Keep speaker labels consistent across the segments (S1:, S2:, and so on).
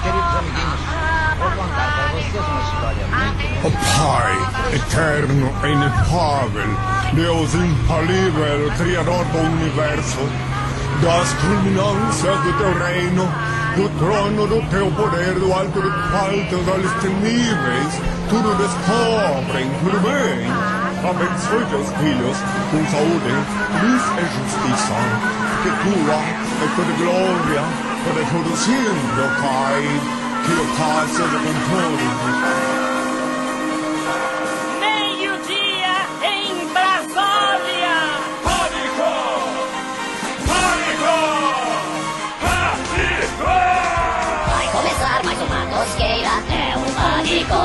S1: queridos amiguinhos, vou contar para vocês uma história muito...
S2: O Pai, eterno e inefável, Deus infalível, Criador do Universo, das culminâncias do teu reino, do trono do teu poder, do alto do qual teus olhos temíveis tudo descobrem, tudo bem. Abençoe teus filhos com saúde, luz e justiça, que tua é toda glória, para todo sempre, ó Pai, que o Pai seja com todos.
S3: Meio-dia em Brasília!
S4: Pânico! Pânico! Pânico!
S5: Vai começar mais uma tosqueira, é um pânico.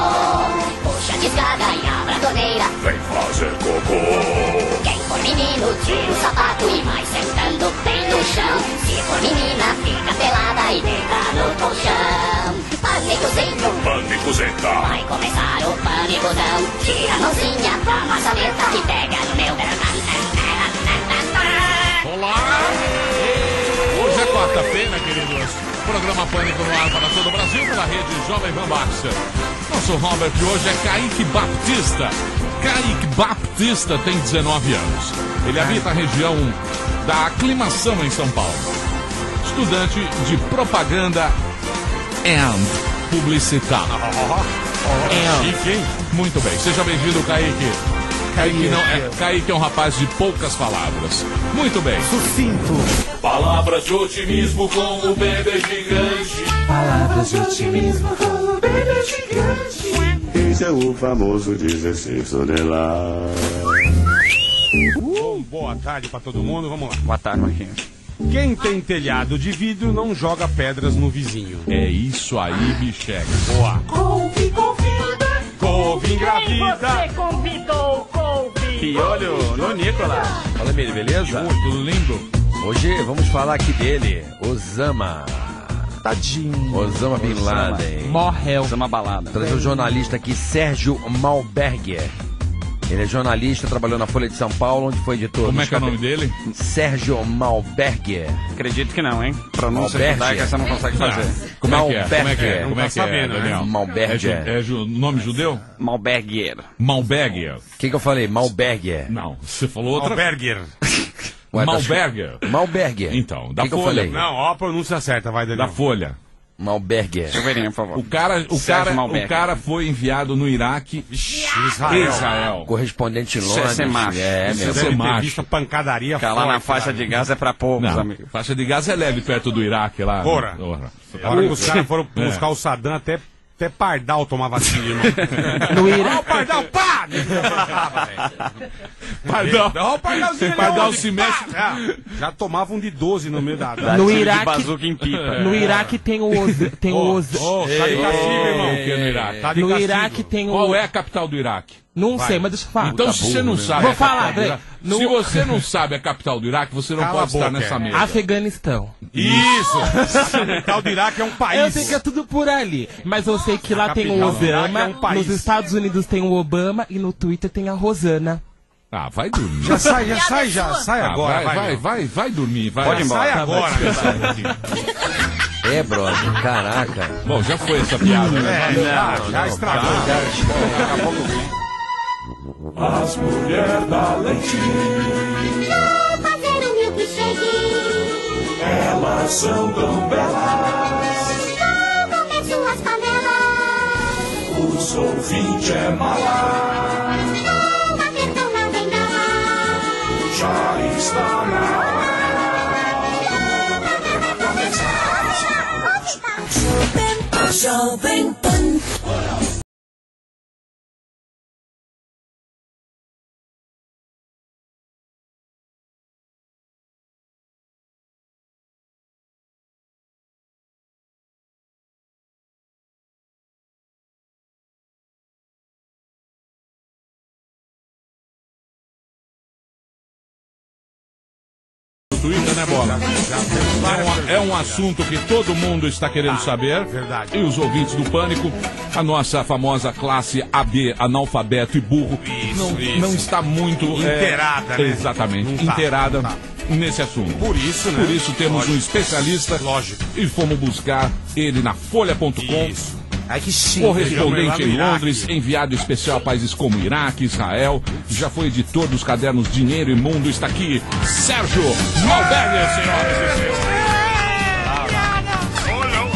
S5: Puxa a descarga e abra a torneira.
S4: Vem fazer cocô.
S5: Quem for menino, tira o sapato e vai sentando bem no chão. Se for menina, fica pelada e deita no colchão. Pânicozinho,
S4: Pânicozeta.
S5: vai começar o pânicozão. Tira a mãozinha da maçaneta e pega no meu...
S6: Olá! Hoje é quarta-feira, queridos. Programa Pânico no ar para todo o Brasil pela rede Jovem Pan Baxter. Nosso Robert de hoje é Kaique Baptista. Kaique Baptista tem 19 anos. Ele habita a região da Aclimação em São Paulo. Estudante de propaganda and publicitário. Muito bem, seja bem-vindo, Kaique. Kaique é um rapaz de poucas palavras. Muito bem.
S7: Sucinto.
S4: Palavras de otimismo com o bebê gigante.
S7: Palavras de otimismo com o bebê gigante.
S8: Esse é o famoso 16 toneladas.
S7: Boa tarde pra todo mundo, vamos lá.
S9: Boa tarde, Marquinhos.
S7: Quem tem telhado de vidro não joga pedras no vizinho.
S6: É isso aí, bicheca.
S7: Boa.
S3: Couve convida!
S7: Couve
S3: Quem
S7: engravida.
S3: você convidou, Couve?
S9: Piolho no Nicolas. Fala, Emílio, beleza?
S6: Tudo lindo?
S9: Hoje vamos falar aqui dele, Osama.
S7: Tadinho.
S9: Osama Bin Laden.
S10: Morreu.
S9: Osama Balada. Trazer o jornalista aqui, Sérgio Malberger. Ele é jornalista, trabalhou na Folha de São Paulo, onde foi editor.
S6: Como é que é o nome dele?
S9: Sérgio Malberger.
S10: Acredito que não, hein? Pronúncia
S9: Malberger.
S10: judaica você não consegue fazer.
S6: Como é que é?
S9: Malberger.
S6: Como é que é, Daniel?
S9: Malberger.
S6: É nome judeu?
S10: Malberger.
S6: Malberger.
S9: O que eu falei? Malberger.
S6: Não, você falou outra.
S7: Malberger.
S9: Ué,
S6: Malberger.
S9: Malberger.
S6: Então, da
S9: Que eu
S6: Folha.
S9: falei?
S7: Não, ó a pronúncia certa, vai, Daniel.
S6: Da Folha.
S9: Malberger.
S10: Chuveirinho, por favor.
S6: O cara foi enviado no Iraque. Israel.
S9: Correspondente em Londres.
S10: Ser macho.
S9: É,
S6: Isso
S9: meu.
S6: é ser
S7: Deve ter
S6: macho.
S7: visto a pancadaria
S10: Ficar lá na
S7: forte,
S10: faixa
S7: cara.
S10: de gás é pra poucos,
S6: Não,
S10: amigo.
S6: faixa de gás é leve perto do Iraque lá.
S7: Porra. A hora que os caras foram
S6: É.
S7: buscar o Saddam, até Pardal tomava tiro, irmão.
S10: No Iraque.
S7: Ó o Pardal, pá!
S6: Pardal.
S7: Ó o Pardalzinho.
S6: Pardal
S7: ali,
S6: se
S7: pá!
S6: mexe.
S7: Já tomava um de 12 no meio da...
S10: No
S9: Tiro de
S10: Iraque,
S9: bazuca em pipa.
S10: no Iraque tem o tem
S7: Ô, tá de castigo, irmão.
S6: O que no Iraque?
S7: Tá de
S10: no
S7: castigo.
S10: Iraque tem o
S6: Qual é a capital do Iraque?
S10: Não
S7: Vai.
S10: sei, mas deixa eu falar.
S6: Então, se você não sabe.
S10: Vou
S6: a capital
S10: falar,
S6: do Iraque-
S10: no-
S6: Se você não sabe a capital do Iraque, você não
S7: Cala
S6: pode
S7: a
S6: estar
S7: boca,
S6: nessa
S7: é.
S6: mesa.
S10: Afeganistão.
S7: Isso! A capital do Iraque é um país.
S10: Eu sei que é tudo por ali, mas eu sei que lá tem o
S7: capital do Iraque
S10: Obama,
S7: é um país.
S10: nos Estados Unidos tem o Obama e no Twitter tem a Rosana.
S6: Ah, vai dormir.
S7: Já sai
S6: Ah,
S7: agora.
S6: vai dormir. Vai.
S10: Pode ir embora.
S7: Sai agora,
S9: É, brother. Caraca.
S6: Bom, já foi essa piada, né?
S7: já estragou.
S4: As mulheres da leitinho,
S5: Vou fazer um milkshake.
S4: elas são tão belas.
S5: Vou comer suas panelas.
S4: Os ouvintes é mala.
S5: Vou bater tão na bengala.
S4: Já está na hora.
S5: Jovem Pan.
S6: Twitter, né, Bola? É um assunto que todo mundo está querendo saber.
S7: Verdade.
S6: E os ouvintes do Pânico, a nossa famosa classe AB, analfabeto e burro, não está muito
S7: Inteirada, né?
S6: Exatamente,
S7: Não tá,
S6: inteirada.
S7: não tá.
S6: nesse assunto.
S7: Por isso, né?
S6: Por isso temos um especialista.
S7: Lógico.
S6: E fomos buscar ele na Folha.com.
S7: Isso.
S1: Ai, que chique.
S6: Correspondente em
S7: Chegamos lá no
S6: Londres,
S7: Iraque.
S6: enviado especial a países como Iraque, Israel, já foi editor dos cadernos Dinheiro e Mundo, está aqui, Sérgio Malberger, senhoras e senhores.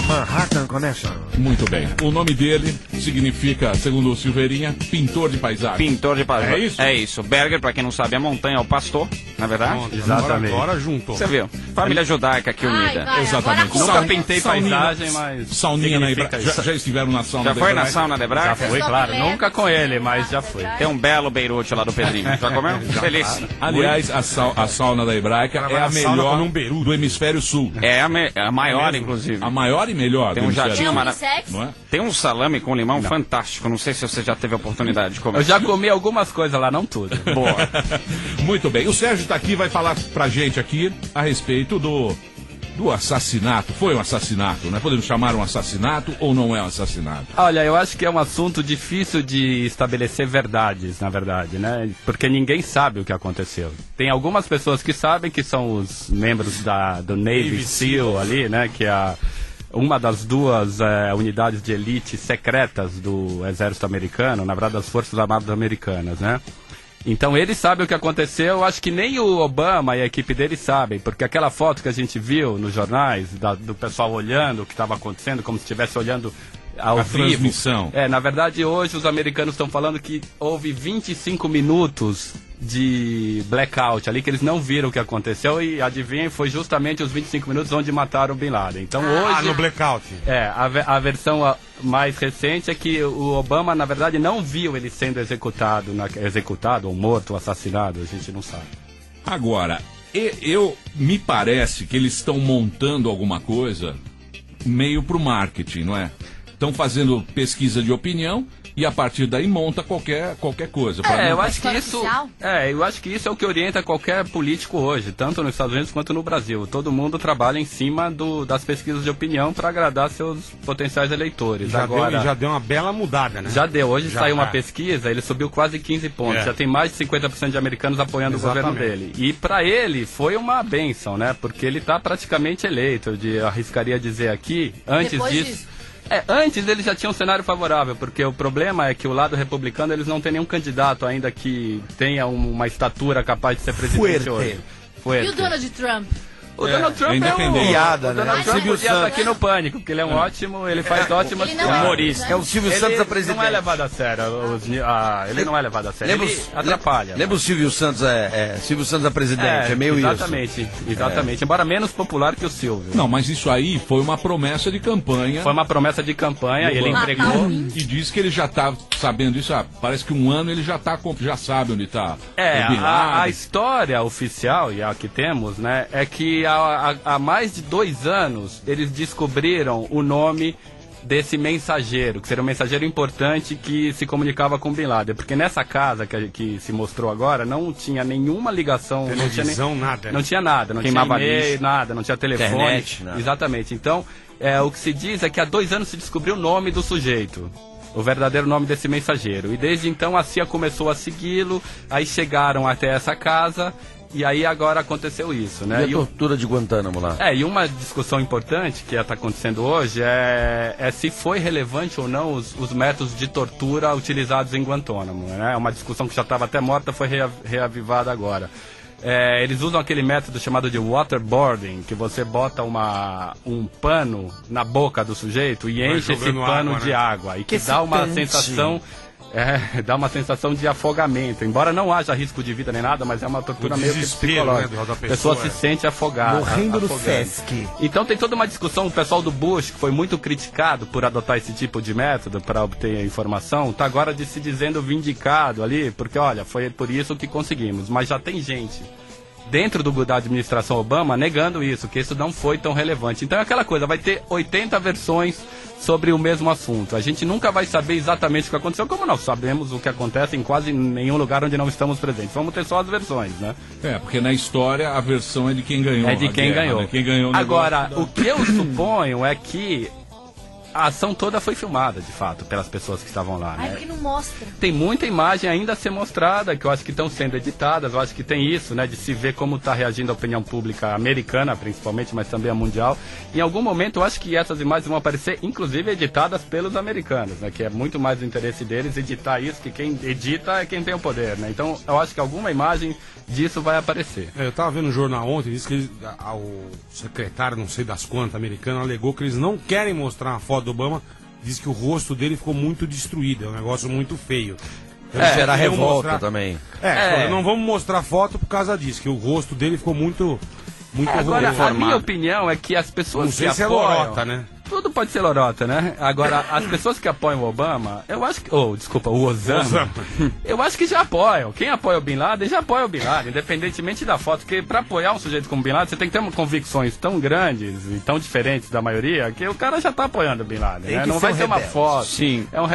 S9: Manhattan Connection.
S6: Muito bem. O nome dele significa, segundo o Silveirinha, pintor de paisagem.
S11: Pintor de paisagem.
S6: É isso?
S11: É isso. Berger, pra quem não sabe, é montanha, é o pastor, na verdade.
S7: Exatamente. Agora juntou.
S11: Você viu? Família judaica aqui unida.
S6: Exatamente.
S11: Nunca
S6: Sauna-
S11: pintei
S6: sauninha-
S11: paisagem, mas...
S6: Sauninha na
S11: significa
S6: Hebraica.
S11: isso.
S6: Já estiveram na sauna
S11: Já
S6: da
S11: foi na
S6: Hebraica?
S11: sauna da Hebraica?
S12: Já foi, claro. Nunca com ele, mas já foi.
S11: Tem um belo beirute lá do Pedrinho. Já comeu? Feliz.
S6: Aliás, a sauna da Hebraica é a melhor do hemisfério sul.
S11: É a maior, inclusive.
S6: A maior e melhor
S11: Tem
S6: do
S11: um
S6: hemisfério
S11: jatinho
S6: sul.
S11: maravilhoso.
S6: Não é?
S11: Tem um salame com limão fantástico. Não sei se você já teve a oportunidade de comer.
S12: Eu já comi algumas coisas lá, não tudo.
S11: Boa.
S6: Muito bem. O Sérgio está aqui, vai falar pra gente aqui a respeito do assassinato. Foi um assassinato, né? Podemos chamar um assassinato ou não é um assassinato?
S12: Olha, eu acho que é um assunto difícil de estabelecer verdades, na verdade, né? Porque ninguém sabe o que aconteceu. Tem algumas pessoas que sabem, que são os membros do Navy SEAL ali, né? Que é uma das duas unidades de elite secretas do exército americano, na verdade das Forças Armadas Americanas, né? Então ele sabe o que aconteceu, eu acho que nem o Obama e a equipe dele sabem, porque aquela foto que a gente viu nos jornais, do pessoal olhando o que estava acontecendo, como se estivesse olhando ao vivo.
S6: Transmissão.
S12: Na verdade hoje os americanos estão falando que houve 25 minutos de blackout ali, que eles não viram o que aconteceu e adivinhem, foi justamente os 25 minutos onde mataram o Bin Laden. Então hoje...
S7: no blackout.
S12: A versão mais recente é que o Obama, na verdade, não viu ele sendo executado ou morto, ou assassinado, a gente não sabe.
S6: Agora, me parece que eles estão montando alguma coisa meio pro marketing, não é? Estão fazendo pesquisa de opinião e a partir daí monta qualquer coisa.
S12: Eu acho que isso é o que orienta qualquer político hoje, tanto nos Estados Unidos quanto no Brasil. Todo mundo trabalha em cima das pesquisas de opinião para agradar seus potenciais eleitores.
S7: Já deu uma bela mudada, né?
S12: Já deu. Hoje saiu uma pesquisa, ele subiu quase 15 pontos. Já tem mais de 50% de americanos apoiando o governo dele. E para ele foi uma bênção, né? Porque ele está praticamente eleito. Eu arriscaria dizer aqui, antes disso... Antes eles já tinham um cenário favorável, porque o problema é que o lado republicano eles não tem nenhum candidato ainda que tenha uma estatura capaz de ser presidente hoje.
S13: E o Donald Trump?
S12: O Donald Trump é um
S9: piada,
S12: o Donald
S9: né?
S12: Trump
S9: Silvio
S12: podia estar
S9: Santos.
S12: aqui no Pânico, porque ele é um ótimo, ele faz ótimas
S11: humorista.
S9: É o Silvio Santos a presidente.
S12: Não é levado a sério. Ele não é levado a sério. Ele atrapalha.
S9: Lembra o Silvio Santos Silvio Santos a presidente? É meio
S12: exatamente, Exatamente. Embora menos popular que o Silvio.
S6: Não, mas isso aí foi uma promessa de campanha.
S12: Foi uma promessa de campanha e ele entregou.
S6: E diz que ele já tá sabendo isso. Parece que um ano ele já sabe onde tá.
S12: A história oficial, e a que temos, né, é que há mais de 2 anos eles descobriram o nome desse mensageiro, que seria um mensageiro importante que se comunicava com Bin Laden, porque nessa casa que se mostrou agora não tinha nenhuma ligação,
S7: televisão, nada.
S12: Não tinha nada, não
S11: Queimava
S12: tinha e-mail,
S11: lixo.
S12: nada, não tinha telefone,
S9: internet, nada.
S12: Exatamente. Então, o que se diz é que há 2 anos se descobriu o nome do sujeito. O verdadeiro nome desse mensageiro. E desde então a CIA começou a segui-lo, aí chegaram até essa casa. E aí agora aconteceu isso, né?
S9: E a tortura de Guantánamo lá?
S12: E uma discussão importante que está acontecendo hoje é se foi relevante ou não os métodos de tortura utilizados em Guantánamo, né? É uma discussão que já estava até morta, foi reavivada agora. Eles usam aquele método chamado de waterboarding, que você bota um pano na boca do sujeito e enche esse pano de água. E que dá uma sensação... dá uma sensação de afogamento. Embora não haja risco de vida nem nada, mas é uma tortura meio que psicológica.
S7: Né,
S12: a pessoa se sente afogada.
S1: Morrendo no Sesc.
S12: Então tem toda uma discussão. O pessoal do Bush, que foi muito criticado por adotar esse tipo de método para obter a informação, está agora se dizendo vindicado ali, porque olha, foi por isso que conseguimos. Mas já tem gente dentro da administração Obama negando isso, que isso não foi tão relevante. Então é aquela coisa, vai ter 80 versões sobre o mesmo assunto. A gente nunca vai saber exatamente o que aconteceu, como nós sabemos o que acontece em quase nenhum lugar onde não estamos presentes. Vamos ter só as versões, né?
S6: Porque na história a versão é de quem ganhou.
S12: É de quem ganhou.
S6: Né? Quem ganhou o
S12: Agora, o que eu suponho é que a ação toda foi filmada, de fato, pelas pessoas que estavam lá,
S13: Ai,
S12: né?
S13: porque não mostra.
S12: Tem muita imagem ainda a ser mostrada, que eu acho que estão sendo editadas, eu acho que tem isso, né, de se ver como está reagindo a opinião pública americana, principalmente, mas também a mundial. Em algum momento, eu acho que essas imagens vão aparecer, inclusive, editadas pelos americanos, né, que é muito mais do interesse deles editar isso, que quem edita é quem tem o poder, né? Então, eu acho que alguma imagem disso vai aparecer.
S7: Eu tava vendo no jornal ontem, disse que o secretário, não sei das quantas, americano, alegou que eles não querem mostrar uma foto do Obama, diz que o rosto dele ficou muito destruído, é um negócio muito feio.
S9: Será revolta também.
S7: Não vamos mostrar foto por causa disso, que o rosto dele ficou muito
S12: agora,
S7: reformado.
S12: a minha opinião é que as pessoas
S7: não sei
S12: que
S7: se
S12: apoiam...
S7: é lorota, né?
S12: Tudo pode ser lorota, né? Agora, as pessoas que apoiam o Obama, eu acho que... desculpa, o Osama. Eu acho que já apoiam. Quem apoia o Bin Laden, já apoia o Bin Laden, independentemente da foto. Porque pra apoiar um sujeito como o Bin Laden, você tem que ter convicções tão grandes e tão diferentes da maioria, que o cara já tá apoiando o Bin Laden, né? Não vai ser uma foto.
S11: Sim.
S12: É um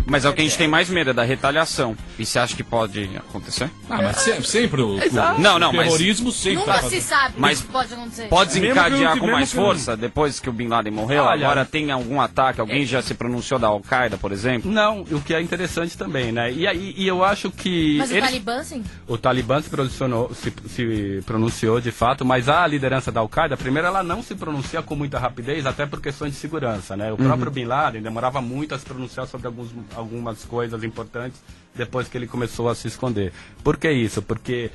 S11: Mas é o que a gente tem mais medo, é da retaliação. E você acha que pode acontecer?
S6: Mas sempre o
S11: terrorismo
S6: sempre
S13: Nunca se sabe
S11: mas
S13: o que pode acontecer.
S11: pode desencadear com mais
S7: mesmo que
S11: força depois que o Bin Laden morreu?
S12: Olha,
S11: Agora tem algum ataque? Alguém já se pronunciou da Al-Qaeda, por exemplo?
S12: Não, o que é interessante também, né? E eu acho que...
S13: Mas o Talibã, sim?
S12: O Talibã se pronunciou de fato, mas a liderança da Al-Qaeda, primeiro, ela não se pronuncia com muita rapidez, até por questões de segurança, né? O próprio Bin Laden demorava muito a se pronunciar sobre algumas coisas importantes depois que ele começou a se esconder. Por que isso? Porque...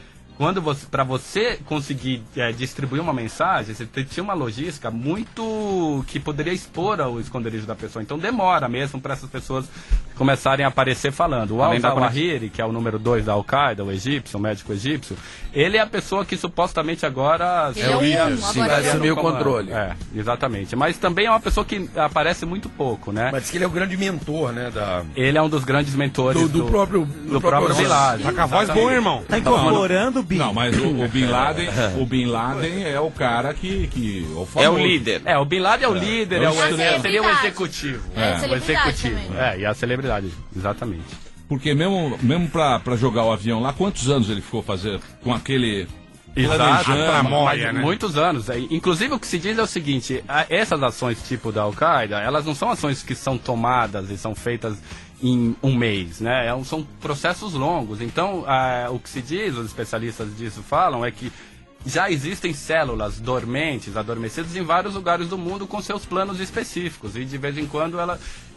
S12: para você conseguir distribuir uma mensagem, você tinha uma logística muito que poderia expor o esconderijo da pessoa. Então demora mesmo para essas pessoas começarem a aparecer falando. O al-Zawahiri, que é o número 2 da Al-Qaeda, o egípcio, o médico egípcio, ele é a pessoa que supostamente agora
S9: assumiu o controle.
S12: Exatamente. Mas também é uma pessoa que aparece muito pouco, né?
S9: Mas diz que ele é o grande mentor, né?
S12: Ele é um dos grandes mentores
S9: do próprio
S12: Bin Laden.
S7: Tá com a voz boa, irmão.
S14: Tá incorporando
S6: Não, mas o Bin Laden é o cara que
S11: é o líder.
S12: O Bin Laden é o líder, seria o executivo.
S13: O executivo.
S12: E a celebridade, exatamente.
S6: Porque mesmo pra jogar o avião lá, quantos anos ele ficou fazer com aquele...
S12: Exato, muitos anos. Inclusive o que se diz é o seguinte, essas ações tipo da Al-Qaeda, elas não são ações que são tomadas e são feitas em um mês, né? São processos longos. Então, o que se diz, os especialistas disso falam, é que já existem células dormentes, adormecidas em vários lugares do mundo com seus planos específicos. E de vez em quando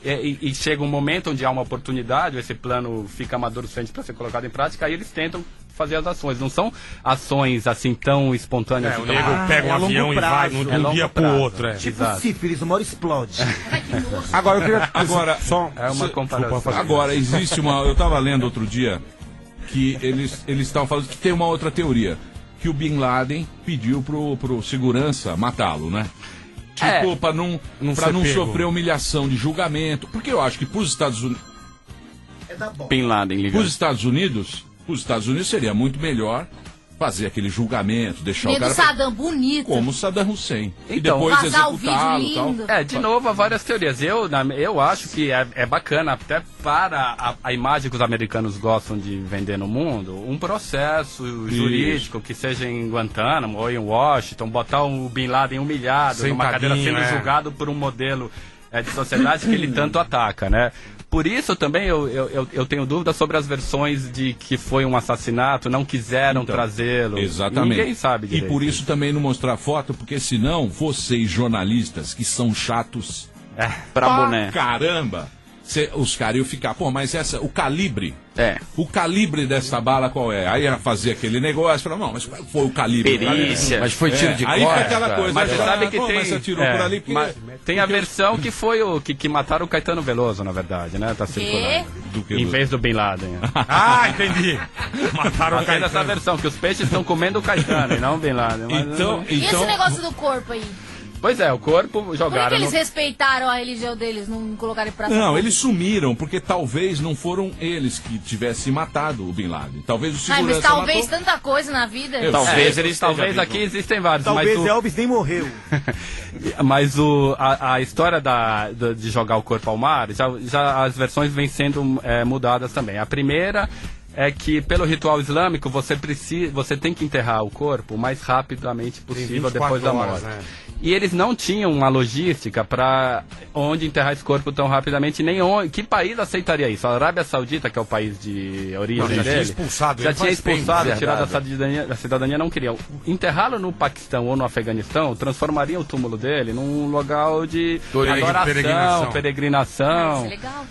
S12: e chega um momento onde há uma oportunidade, esse plano fica maduro o suficiente para ser colocado em prática, aí eles tentam fazer as ações. Não são ações assim tão espontâneas.
S7: O nego pega um avião e vai de um dia pro outro.
S14: Tipo sífilis, uma hora explode.
S7: Agora eu queria...
S6: só
S12: uma comparação.
S6: Agora, existe uma... Eu estava lendo outro dia que eles estavam falando que tem uma outra teoria. Que o Bin Laden pediu pro segurança matá-lo, né? Tipo, pra não sofrer humilhação de julgamento. Porque eu acho que pros Estados Unidos...
S11: Bin Laden ligado.
S6: Pros Estados Unidos seria muito melhor fazer aquele julgamento, deixar o cara...
S13: Saddam bonito.
S6: Como Saddam Hussein.
S12: Então,
S6: e depois executá-lo e tal.
S12: De novo, há várias teorias. Eu acho que é bacana, até para a imagem que os americanos gostam de vender no mundo, um processo jurídico que seja em Guantánamo ou em Washington, botar o Bin Laden humilhado numa cadeira sendo julgado por um modelo de sociedade que ele tanto ataca, né? Por isso também eu tenho dúvidas sobre as versões de que foi um assassinato, não quiseram trazê-lo.
S6: Exatamente.
S12: Ninguém sabe direito.
S6: E por isso também não mostrar foto, porque senão vocês jornalistas que são chatos
S11: pra boné.
S6: Caramba! Os caras iam ficar, mas o calibre. O calibre dessa bala qual é? Aí ia fazer aquele negócio, falar, não, mas qual foi o calibre?
S11: Perícia.
S9: Mas foi tiro de
S6: aí
S9: costa.
S6: Aí aquela coisa.
S12: Mas você sabe que
S6: mas você atirou por ali.
S12: Tem a versão que foi que mataram o Caetano Veloso, na verdade, né? Tá circulando. Em vez do Bin Laden.
S7: Entendi. Mataram o Caetano.
S12: Essa versão, que os peixes estão comendo o Caetano e não o Bin Laden.
S13: E esse negócio do corpo aí?
S12: Pois é, o corpo jogaram...
S13: Por que eles respeitaram a religião deles, não colocaram ele pra cima?
S6: Não, eles sumiram, porque talvez não foram eles que tivessem matado o Bin Laden. Talvez o segurança
S13: mas talvez matou... tanta coisa na vida...
S12: Talvez aqui existem vários.
S14: Talvez Elvis nem morreu.
S12: Mas a história de jogar o corpo ao mar, já as versões vêm sendo mudadas também. A primeira... é que pelo ritual islâmico você tem que enterrar o corpo o mais rapidamente possível depois da morte. E eles não tinham uma logística para onde enterrar esse corpo tão rapidamente, nem onde. Que país aceitaria isso? A Arábia Saudita, que é o país de origem
S7: Não, já
S12: dele,
S7: tinha expulsado
S12: já
S7: ele
S12: tinha
S7: faz tempo,
S12: expulsado,
S7: verdade.
S12: tirado a cidadania, não queriam. Enterrá-lo no Paquistão ou no Afeganistão transformaria o túmulo dele num local de adoração, peregrinação.
S13: Isso é legal.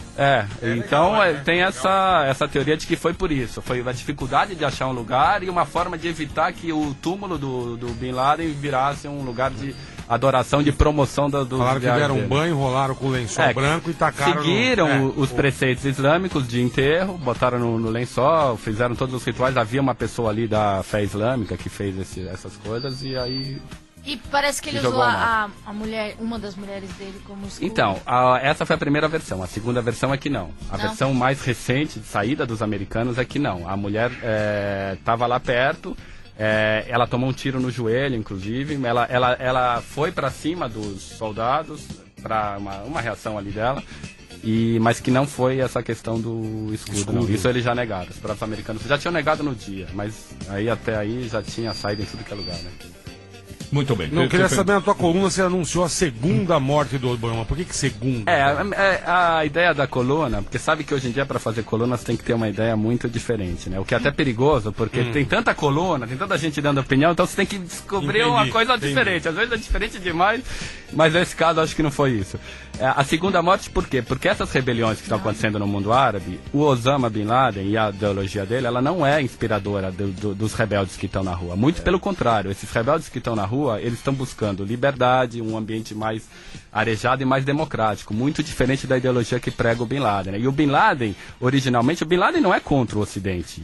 S12: Então tem essa teoria de que foi por isso. Foi a dificuldade de achar um lugar e uma forma de evitar que o túmulo do Bin Laden virasse um lugar de adoração, de promoção do
S7: Falaram que deram um banho, rolaram com o lençol branco e tacaram
S12: seguiram os preceitos islâmicos de enterro, botaram no lençol, fizeram todos os rituais. Havia uma pessoa ali da fé islâmica que fez essas coisas e aí...
S13: E parece que ele usou a mulher, uma das mulheres dele como escudo.
S12: Então, essa foi a primeira versão. A segunda versão é que não. A versão mais recente, de saída dos americanos, é que não. A mulher estava lá perto, ela tomou um tiro no joelho, inclusive. Ela foi para cima dos soldados, para uma reação ali dela. Mas que não foi essa questão do escudo. Não. Isso eles já negaram. Os próprios americanos já tinham negado no dia, mas até aí já tinha saído em tudo que é lugar, né?
S6: Muito bem.
S7: Não queria saber na tua coluna se anunciou a segunda morte do Obama. Por que segunda?
S12: A ideia da coluna, porque sabe que hoje em dia para fazer coluna você tem que ter uma ideia muito diferente, né? O que é até perigoso, porque tem tanta coluna, tem tanta gente dando opinião, então você tem que descobrir uma coisa diferente. Às vezes é diferente demais, mas nesse caso acho que não foi isso. A segunda morte, por quê? Porque essas rebeliões que estão acontecendo no mundo árabe, o Osama Bin Laden e a ideologia dele, ela não é inspiradora dos rebeldes que estão na rua. Muito pelo contrário, esses rebeldes que estão na rua, eles estão buscando liberdade, um ambiente mais arejado e mais democrático, muito diferente da ideologia que prega o Bin Laden, né? E o Bin Laden, originalmente, o Bin Laden não é contra o Ocidente.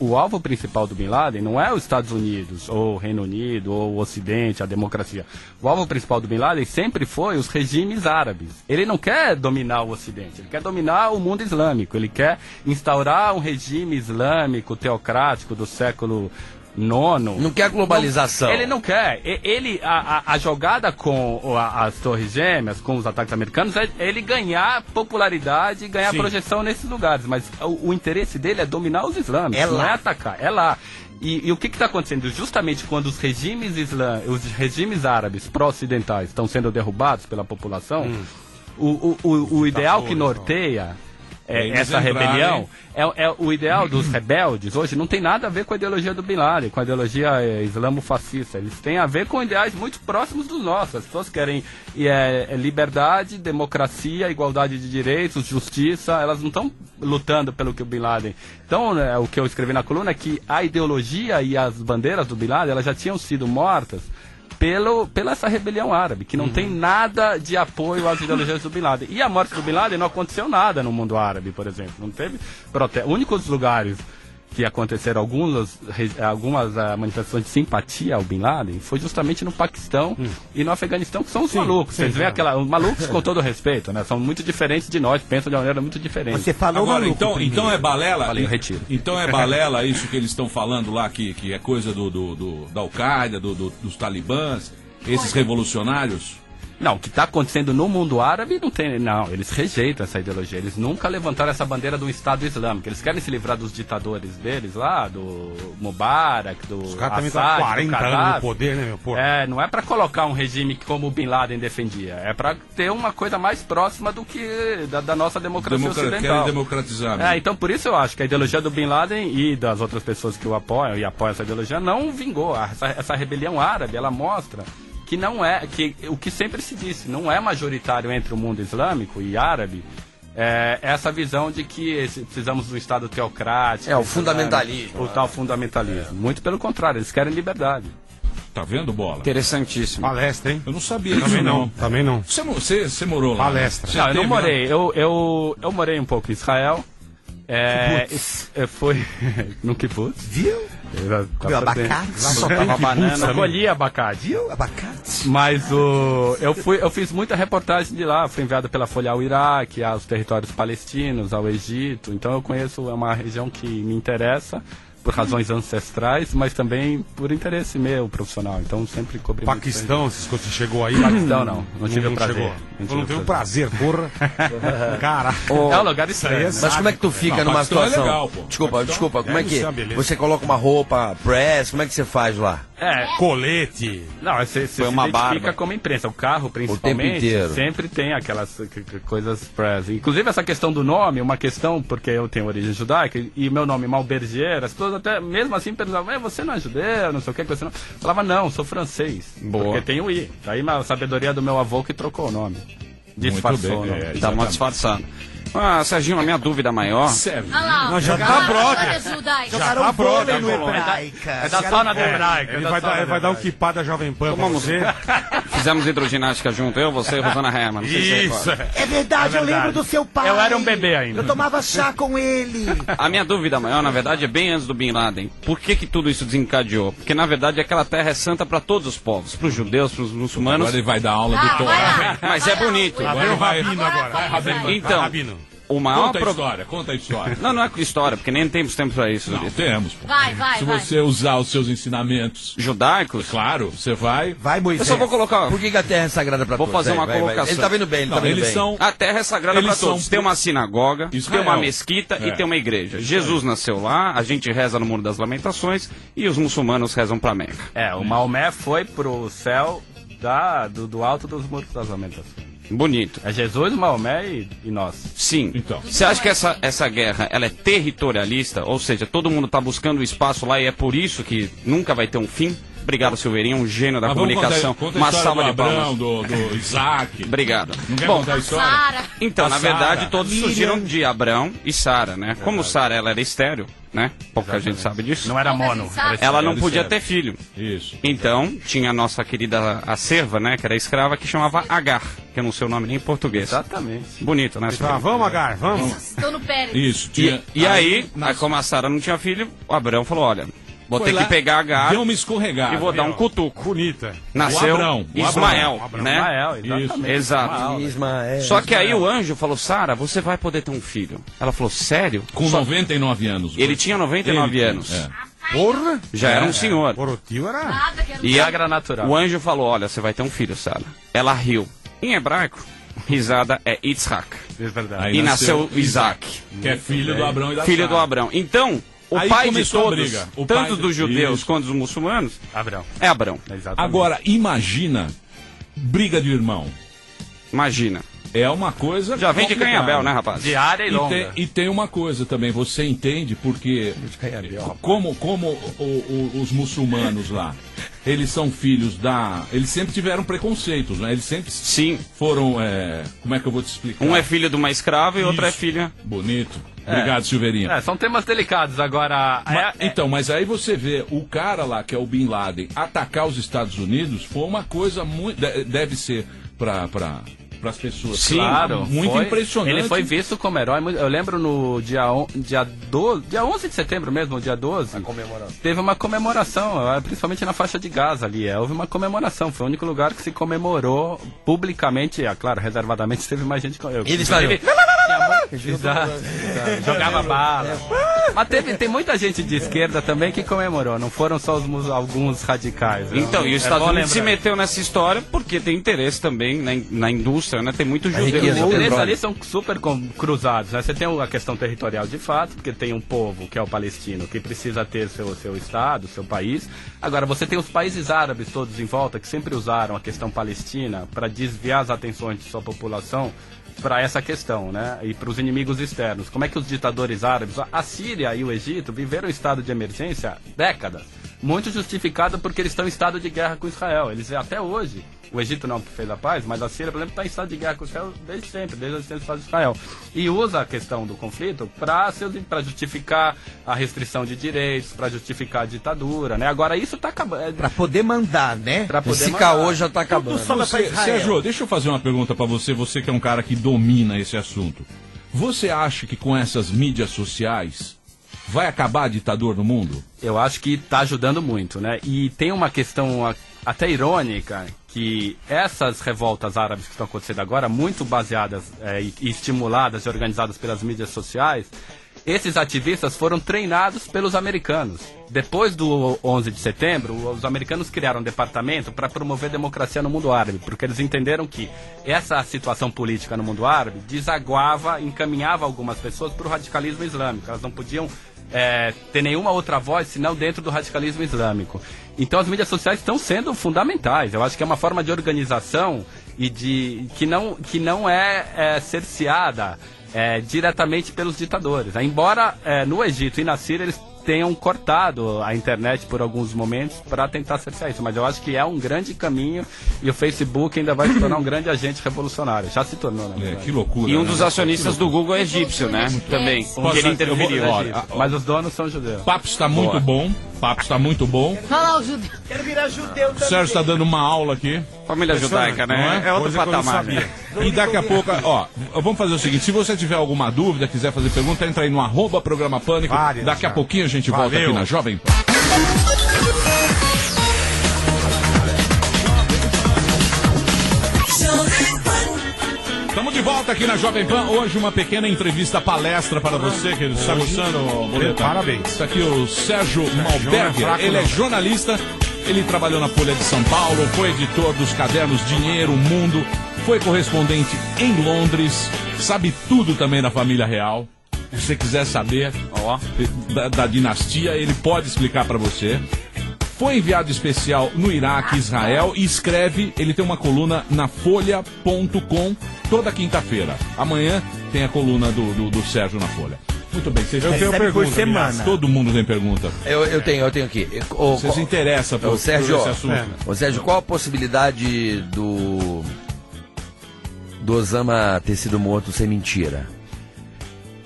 S12: O alvo principal do Bin Laden não é os Estados Unidos, ou o Reino Unido, ou o Ocidente, a democracia. O alvo principal do Bin Laden sempre foi os regimes árabes. Ele não quer dominar o Ocidente, ele quer dominar o mundo islâmico, ele quer instaurar um regime islâmico teocrático do século
S9: Não quer globalização.
S12: Ele não quer. A jogada com as Torres Gêmeas, com os ataques americanos, é ele ganhar popularidade e ganhar projeção nesses lugares. Mas o interesse dele é dominar os islâmicos, não é atacar. É lá. E o que está acontecendo? Justamente quando os regimes árabes pró-ocidentais estão sendo derrubados pela população, o ideal que norteia essa rebelião, o ideal dos rebeldes hoje não tem nada a ver com a ideologia do Bin Laden, com a ideologia islamo-fascista. Eles têm a ver com ideais muito próximos dos nossos. As pessoas querem liberdade, democracia, igualdade de direitos, justiça. Elas não estão lutando pelo que o Bin Laden... Então, o que eu escrevi na coluna é que a ideologia e as bandeiras do Bin Laden, elas já tinham sido mortas pela essa rebelião árabe, que não tem nada de apoio às ideologias do Bin Laden. E a morte do Bin Laden não aconteceu nada no mundo árabe, por exemplo. Não teve protesto. Únicos lugares que aconteceram algumas manifestações de simpatia ao Bin Laden foi justamente no Paquistão e no Afeganistão, que são os malucos. Vocês veem os malucos com todo respeito, né? São muito diferentes de nós, pensam de uma maneira muito diferente.
S14: Você falou
S6: agora,
S14: maluco
S6: então é balela?
S12: Falei, eu retiro.
S6: Então é balela isso que eles estão falando lá, que é coisa da Al-Qaeda, dos talibãs, esses revolucionários?
S12: Não, o que está acontecendo no mundo árabe não tem. Não, eles rejeitam essa ideologia. Eles nunca levantaram essa bandeira do Estado Islâmico. Eles querem se livrar dos ditadores deles lá, do Mubarak, do
S7: Os caras também estão
S12: Assad,
S7: 40 anos no poder, né, meu povo?
S12: Não é para colocar um regime como o Bin Laden defendia. É para ter uma coisa mais próxima do que da nossa democracia ocidental.
S6: Querem democratizar. Né?
S12: Então por isso eu acho que a ideologia do Bin Laden e das outras pessoas que o apoiam e apoiam essa ideologia não vingou. Essa rebelião árabe, ela mostra que não é, que o que sempre se disse, não é majoritário entre o mundo islâmico e árabe, essa visão de que precisamos de um Estado teocrático.
S9: O fundamentalismo.
S12: O tal fundamentalismo. Muito pelo contrário, eles querem liberdade.
S6: Tá vendo, Bola?
S11: Interessantíssimo.
S7: Palestra, hein?
S6: Eu não sabia disso,
S7: Também não. Também não.
S6: Você morou lá?
S7: Palestra.
S12: Não, eu não morei. Eu morei um pouco em Israel. Foi no kibbutz.
S14: Viu? Comeu abacate?
S12: Só tava banana. Eu colhi abacate.
S14: Viu? Abacate?
S12: Mas eu fiz muita reportagem de lá. Fui enviado pela Folha ao Iraque, aos territórios palestinos, ao Egito. Então eu conheço, é uma região que me interessa por razões ancestrais, mas também por interesse meu profissional. Então sempre cobri
S7: Paquistão, você chegou aí?
S12: Paquistão não tive o prazer.
S7: Chegou. Não teve o prazer, porra. Cara.
S12: É um lugar estranho.
S9: Mas como é que tu fica numa situação?
S6: É legal, pô.
S9: Desculpa, como é que
S7: beleza.
S9: você coloca uma roupa press, como é que você faz lá?
S7: colete.
S12: Não, você se
S11: uma
S12: identifica
S11: barba.
S12: como imprensa. O carro, principalmente,
S9: inteiro.
S12: sempre tem aquelas coisas press. Inclusive, essa questão do nome, uma questão, porque eu tenho origem judaica, e meu nome, Malberger, as pessoas até, mesmo assim, perguntavam, você não é judeu, não sei o que, você não... Eu falava, não, sou francês.
S11: Boa.
S12: Porque tem o I. Daí a sabedoria do meu avô que trocou o nome. Disfarçou, né?
S11: Tá mal disfarçado. Ah, Serginho, a minha dúvida maior...
S13: Olha lá.
S7: Não, já tá brother. Já tá brother.
S12: É da zona da hebraica.
S7: Ele vai dar um kipá da Jovem Pan pra você.
S11: Fizemos hidroginástica junto, eu, você e Rosana Herman.
S7: Isso.
S14: É verdade, eu lembro do seu pai.
S12: Eu era um bebê ainda.
S14: Eu tomava chá com ele.
S11: A minha dúvida maior, na verdade, é bem antes do Bin Laden. Por que tudo isso desencadeou? Porque, na verdade, aquela terra é santa para todos os povos. Para os judeus, para os muçulmanos.
S6: Agora ele vai dar aula de Torá.
S11: Mas é bonito.
S7: Lá vem o Rabino agora.
S11: Então, o maior
S6: Conta a história.
S11: Não é história, porque nem temos tempo para isso.
S6: Não, temos. Pô.
S13: Vai.
S6: Se você usar os seus ensinamentos
S11: judaicos,
S6: claro, você vai...
S14: Vai, Moisés.
S11: Eu só vou colocar...
S9: Por que a terra é sagrada pra todos?
S11: Vou fazer uma colocação.
S9: Ele tá vendo bem,
S11: A terra é sagrada para todos. Tem uma sinagoga, tem uma mesquita e tem uma igreja. Jesus nasceu lá, a gente reza no Muro das Lamentações e os muçulmanos rezam para Meca.
S12: O Maomé foi pro céu do alto dos Muros das Lamentações.
S11: Bonito.
S12: É Jesus, Maomé e nós.
S11: Sim. Então. Você acha que essa guerra ela é territorialista? Ou seja, todo mundo está buscando o espaço lá e é por isso que nunca vai ter um fim? Obrigado, Silveirinho, um gênio da comunicação.
S6: Conta
S11: uma
S6: a
S11: salva de
S6: do
S11: palmas.
S6: Abrão, do Isaac.
S11: Obrigado.
S6: Não quer contar a história?
S11: Então, na verdade,
S6: Sara.
S11: todos surgiram de Abrão e Sara, né? Como Sara ela era estéril, né? Pouca gente sabe disso.
S12: Não era mono.
S11: Ela não podia ter filho.
S6: Isso.
S11: Então, tinha a nossa querida a serva, né? Que era escrava, que chamava Agar. Que eu não sei o nome nem em português.
S12: Exatamente.
S11: Bonito, né?
S7: Vamos, Agar, vamos.
S13: Estou no Pérez.
S6: Isso.
S11: E aí, como a Sara não tinha filho, o Abrão falou, olha... Vou ter que pegar a Agar
S6: deu uma escorregada.
S11: e vou dar um cutuco.
S7: Bonita.
S11: Nasceu
S6: o
S11: Ismael,
S6: Abrão.
S11: né?
S12: Ismael, exatamente.
S11: Exato.
S9: Ismael.
S11: Só que aí o anjo falou, Sara, você vai poder ter um filho. Ela falou, sério?
S6: Com 99 anos.
S11: Ele tinha 99 anos.
S7: Porra.
S11: Já era um senhor.
S7: Porra, o tio era...
S11: E
S12: Viagra natural.
S11: o anjo falou, olha, você vai ter um filho, Sara. Ela riu. Em hebraico, risada é Yitzhak.
S12: É verdade.
S6: Aí
S11: E nasceu Isaac.
S6: Que é filho do Abrão e da
S11: Filho
S6: Sara.
S11: do Abrão. Então... O
S6: Aí
S11: pai de
S6: começou a
S11: todos,
S6: briga. O
S11: tanto
S6: pai
S11: dos judeus
S6: isso.
S11: quanto dos muçulmanos,
S12: Abrão.
S11: é Abrão.
S12: Exatamente.
S6: Agora, imagina briga de irmão.
S11: Imagina.
S6: É uma coisa...
S11: Já vem de
S6: complicada.
S11: Canhabel, né, rapaz?
S12: Diária e longa.
S6: E tem uma coisa também, você entende porque como os muçulmanos lá, eles são filhos da... Eles sempre tiveram preconceitos, né? Eles sempre foram... como é que eu vou te explicar?
S11: Um é filho de uma escrava e outro é
S6: Isso.
S11: filha...
S6: Bonito. Obrigado, Silveirinho.
S12: São temas delicados. Agora...
S6: Então, mas aí você vê o cara lá, que é o Bin Laden, atacar os Estados Unidos, foi uma coisa muito... Deve ser para as pessoas.
S11: Sim,
S12: claro,
S6: muito impressionante.
S12: Ele foi visto como herói. Eu lembro no dia 11 de setembro mesmo, dia 12, teve uma comemoração, principalmente na faixa de Gaza ali. Houve uma comemoração, foi o único lugar que se comemorou publicamente, claro, reservadamente teve mais gente.
S9: Eles falaram...
S12: Exato. Jogava bala. Mas tem muita gente de esquerda também que comemorou, não foram só alguns radicais.
S11: Então, e os Estados Unidos se meteu nessa história porque tem interesse também na indústria, né? Tem muito judeu.
S12: Os interesses ali são super cruzados, né? Você tem a questão territorial de fato, porque tem um povo, que é o palestino, que precisa ter seu estado, seu país. Agora, você tem os países árabes todos em volta, que sempre usaram a questão palestina para desviar as atenções de sua população para essa questão, né? E para os inimigos externos. Como é que os ditadores árabes, a Síria e o Egito, viveram em estado de emergência décadas? Muito justificado porque eles estão em estado de guerra com Israel. Eles até hoje, o Egito não que fez a paz, mas a Síria, por exemplo, está em estado de guerra com Israel desde sempre, desde a existência do Estado de Israel. E usa a questão do conflito para justificar a restrição de direitos, para justificar a ditadura, né? Agora isso está acabando.
S14: Para poder mandar, né?
S9: Esse caô já está acabando.
S6: Sérgio, deixa eu fazer uma pergunta para você que é um cara que domina esse assunto. Você acha que com essas mídias sociais vai acabar a ditadura no mundo?
S12: Eu acho que está ajudando muito, né? E tem uma questão até irônica, que essas revoltas árabes que estão acontecendo agora, muito baseadas e estimuladas e organizadas pelas mídias sociais, esses ativistas foram treinados pelos americanos. Depois do 11 de setembro, os americanos criaram um departamento para promover democracia no mundo árabe, porque eles entenderam que essa situação política no mundo árabe desaguava, encaminhava algumas pessoas para o radicalismo islâmico. Elas não podiam ter nenhuma outra voz senão dentro do radicalismo islâmico. Então as mídias sociais estão sendo fundamentais. Eu acho que é uma forma de organização e que não é cerceada diretamente pelos ditadores. Embora no Egito e na Síria eles tenham cortado a internet por alguns momentos para tentar cercear isso, mas eu acho que é um grande caminho e o Facebook ainda vai se tornar um grande agente revolucionário. Já se tornou, né?
S6: Que loucura.
S11: E um dos acionistas do Google é egípcio, né? Também. Que ele interferiu.
S12: Mas os donos são judeus.
S6: O papo está muito bom. Papo está muito bom.
S13: Fala o judeu.
S14: Quero virar judeu também.
S6: O Sérgio está dando uma aula aqui.
S11: Família judaica, né? É outro patamar.
S6: E daqui a pouco, vamos fazer o seguinte, se você tiver alguma dúvida, quiser fazer pergunta, entra aí no @Programa Pânico. Daqui a pouquinho a gente volta aqui na Jovem Pan. Estamos de volta aqui na Jovem Pan. Hoje uma pequena entrevista, palestra para você, que está gostando, Boleta?
S7: Parabéns.
S6: Está aqui o Sérgio Malberger. Ele é jornalista, ele trabalhou na Folha de São Paulo, foi editor dos cadernos Dinheiro, Mundo, foi correspondente em Londres, sabe tudo também da família real. Se você quiser saber da dinastia, ele pode explicar para você. Foi enviado especial no Iraque, Israel, e escreve, ele tem uma coluna na Folha.com toda quinta-feira. Amanhã tem a coluna do Sérgio na Folha. Muito bem, vocês
S14: tenho pergunta por semana.
S6: Todo mundo tem pergunta.
S9: Eu tenho aqui.
S6: Vocês se interessam por esse assunto.
S9: Ô Sérgio, qual a possibilidade do Osama ter sido morto sem mentira?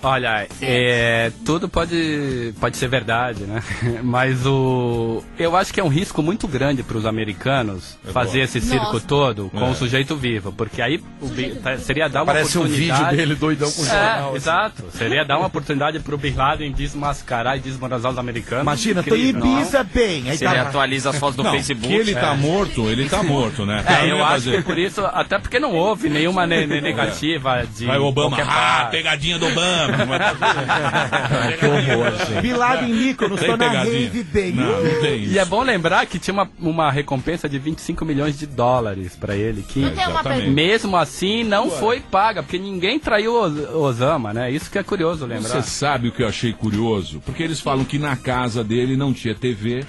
S12: Olha, tudo pode ser verdade, né? Mas eu acho que é um risco muito grande para os americanos fazer esse circo todo com o sujeito vivo, porque aí seria dar uma
S9: Parece
S12: oportunidade...
S9: um vídeo dele doidão com o jornal. Assim.
S12: Exato. Seria dar uma oportunidade para o Bin Laden desmascarar e desmoralizar os americanos.
S14: Imagina, tô em Ibiza bem. Aí
S11: se ele atualiza as fotos do Facebook...
S6: Que ele tá morto, ele tá morto, né?
S12: Eu acho que por isso, até porque não houve nenhuma negativa de...
S6: Vai o Obama, pegadinha do Obama.
S14: Que horror, gente. Bin Laden Mykonos, tô na rave bem.
S6: Não tem isso.
S12: E é bom lembrar que tinha uma recompensa de $25 milhões para ele, que mesmo assim não foi paga, porque ninguém traiu o Osama, né? Isso que é curioso lembrar.
S6: Você sabe o que eu achei curioso? Porque eles falam que na casa dele não tinha TV,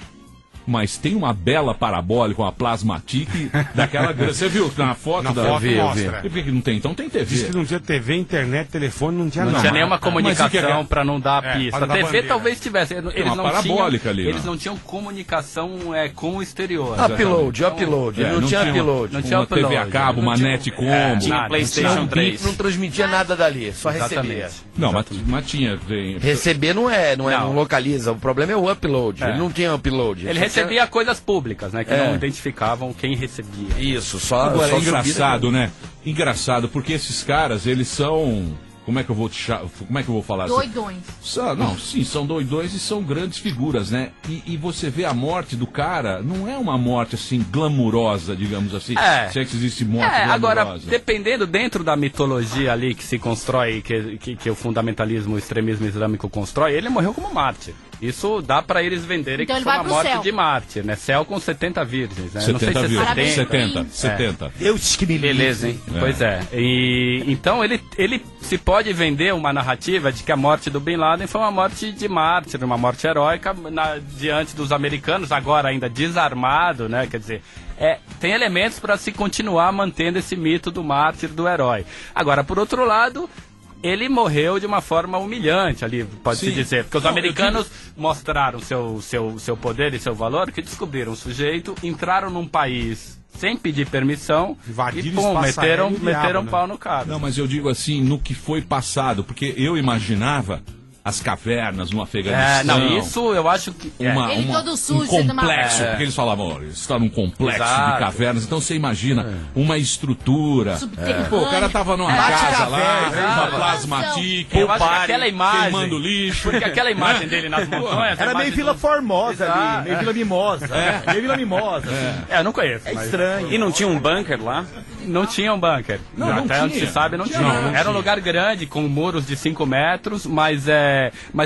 S6: mas tem uma bela parabólica, uma plasmatic daquela grande. Você viu na foto?
S7: Na foto mostra.
S6: E por que não tem? Então tem TV.
S7: Diz que não tinha TV, internet, telefone, não tinha nada.
S12: Não tinha nenhuma comunicação para não dar pista. A TV
S7: bandeira.
S12: Talvez tivesse. Eles
S6: uma
S12: não
S6: parabólica
S12: tinham,
S6: ali.
S12: Eles não tinham comunicação com o exterior.
S9: Upload.
S6: Não tinha upload.
S12: Não tinha
S6: uma TV a cabo, uma net combo.
S11: Tinha PlayStation 3.
S9: Não transmitia nada dali, só recebia.
S6: Não, mas tinha.
S9: Receber não localiza. O problema é o upload. Ele não tinha upload.
S12: Ele recebia coisas públicas, né? Que não identificavam quem recebia.
S9: Isso, só.
S6: Agora é engraçado, né? Engraçado, porque esses caras, eles são. Como é que eu vou falar?
S13: Doidões.
S6: São doidões e são grandes figuras, né? E você vê a morte do cara, não é uma morte assim glamurosa, digamos assim. Se é que existe morte glamurosa.
S12: Agora, dependendo dentro da mitologia ali que se constrói, que o fundamentalismo, o extremismo islâmico constrói, ele morreu como mártir. Isso dá pra eles venderem então que foi uma morte céu. De mártir, né? Céu com 70 virgens, né?
S6: 70 virgens. 70.
S14: Deus que me
S12: beleza, hein? Pois é. Então ele se pode vender uma narrativa de que a morte do Bin Laden foi uma morte de mártir, uma morte heróica diante dos americanos, agora ainda desarmado, né? Quer dizer, tem elementos para se continuar mantendo esse mito do mártir, do herói. Agora, por outro lado, ele morreu de uma forma humilhante ali, pode-se dizer. Porque os americanos mostraram seu poder e seu valor, que descobriram o sujeito, entraram num país sem pedir permissão e meteram pau no cara.
S6: Não, mas eu digo assim, no que foi passado, porque eu imaginava as cavernas no Afeganistão.
S12: Não, isso eu acho que...
S13: Ele todo sujo,
S6: um complexo, porque eles falavam, olha, está num complexo de cavernas, então você imagina uma estrutura. Pô, o cara tava numa casa lá, uma plasmatic,
S12: eu acho que aquela imagem,
S6: queimando lixo.
S12: Porque aquela imagem dele nas montanhas...
S14: Era meio Vila Formosa ali, meio Vila Mimosa. Meio Vila Mimosa.
S12: Eu não conheço.
S14: É estranho.
S11: E não tinha um bunker lá?
S12: Não tinha um bunker.
S6: Não
S12: Até onde
S6: tinha.
S12: se sabe, não tinha. Era um lugar grande, com muros de 5 metros, mas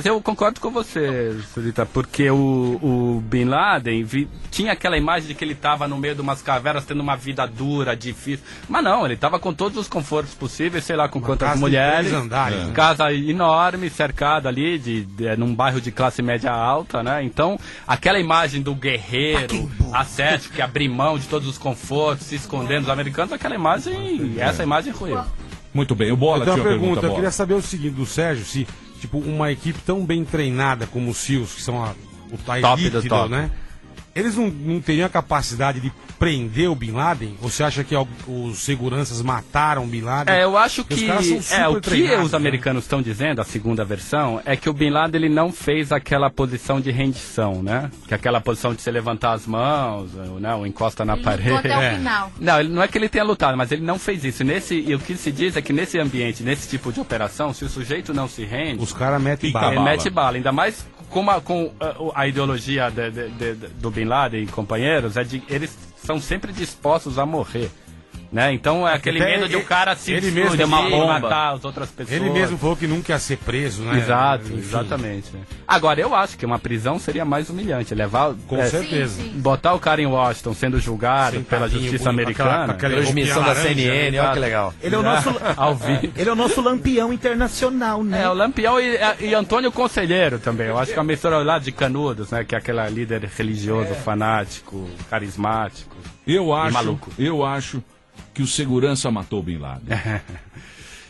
S12: eu concordo com você, Surita, porque o Bin Laden tinha aquela imagem de que ele estava no meio de umas cavernas, tendo uma vida dura, difícil. Mas não, ele estava com todos os confortos possíveis, sei lá com quantas mulheres. Casa enorme, cercada ali, num bairro de classe média alta, né? Então, aquela imagem do guerreiro, ascético, que abrir mão de todos os confortos, se escondendo dos americanos, aquela imagem, essa imagem ruiu.
S6: Muito bem, o Bola
S7: eu tenho
S6: tinha
S7: uma pergunta, eu
S6: Bola.
S7: queria saber o seguinte do Sérgio, se tipo uma equipe tão bem treinada como os SEALs, que são a
S12: Top
S7: elite,
S12: do top.
S7: né? Eles não teriam a capacidade de prender o Bin Laden? Ou você acha que os seguranças mataram o Bin Laden?
S12: Eu acho que
S7: os caras são super
S12: o que
S7: treinados,
S12: os americanos estão dizendo, a segunda versão, é que o Bin Laden ele não fez aquela posição de rendição, né? Que é aquela posição de você levantar as mãos, né? Ou encosta na parede.
S13: Até o final.
S12: Não, não é que ele tenha lutado, mas ele não fez isso. E o que se diz é que nesse ambiente, nesse tipo de operação, se o sujeito não se rende,
S7: os caras metem bala.
S12: Ele mete bala, ainda mais com a ideologia do Bin Laden e companheiros, eles são sempre dispostos a morrer. Né? Então é aquele medo de o cara se explodir, matar as outras pessoas.
S7: Ele mesmo falou que nunca ia ser preso, né?
S12: Exato, exatamente. Agora, eu acho que uma prisão seria mais humilhante. Levar,
S7: com certeza.
S12: Botar o cara em Washington sendo julgado pela justiça americana.
S9: Aquela transmissão da CNN, olha que legal.
S14: Ele é o nosso,
S12: ao vivo.
S14: Ele é o nosso Lampião internacional, né?
S12: O Lampião e Antônio Conselheiro também. Eu acho que é uma mistura lá de Canudos, né? Que é aquele líder religioso, fanático, carismático.
S6: Eu acho,
S12: maluco.
S6: Eu acho que o segurança matou o Bin Laden.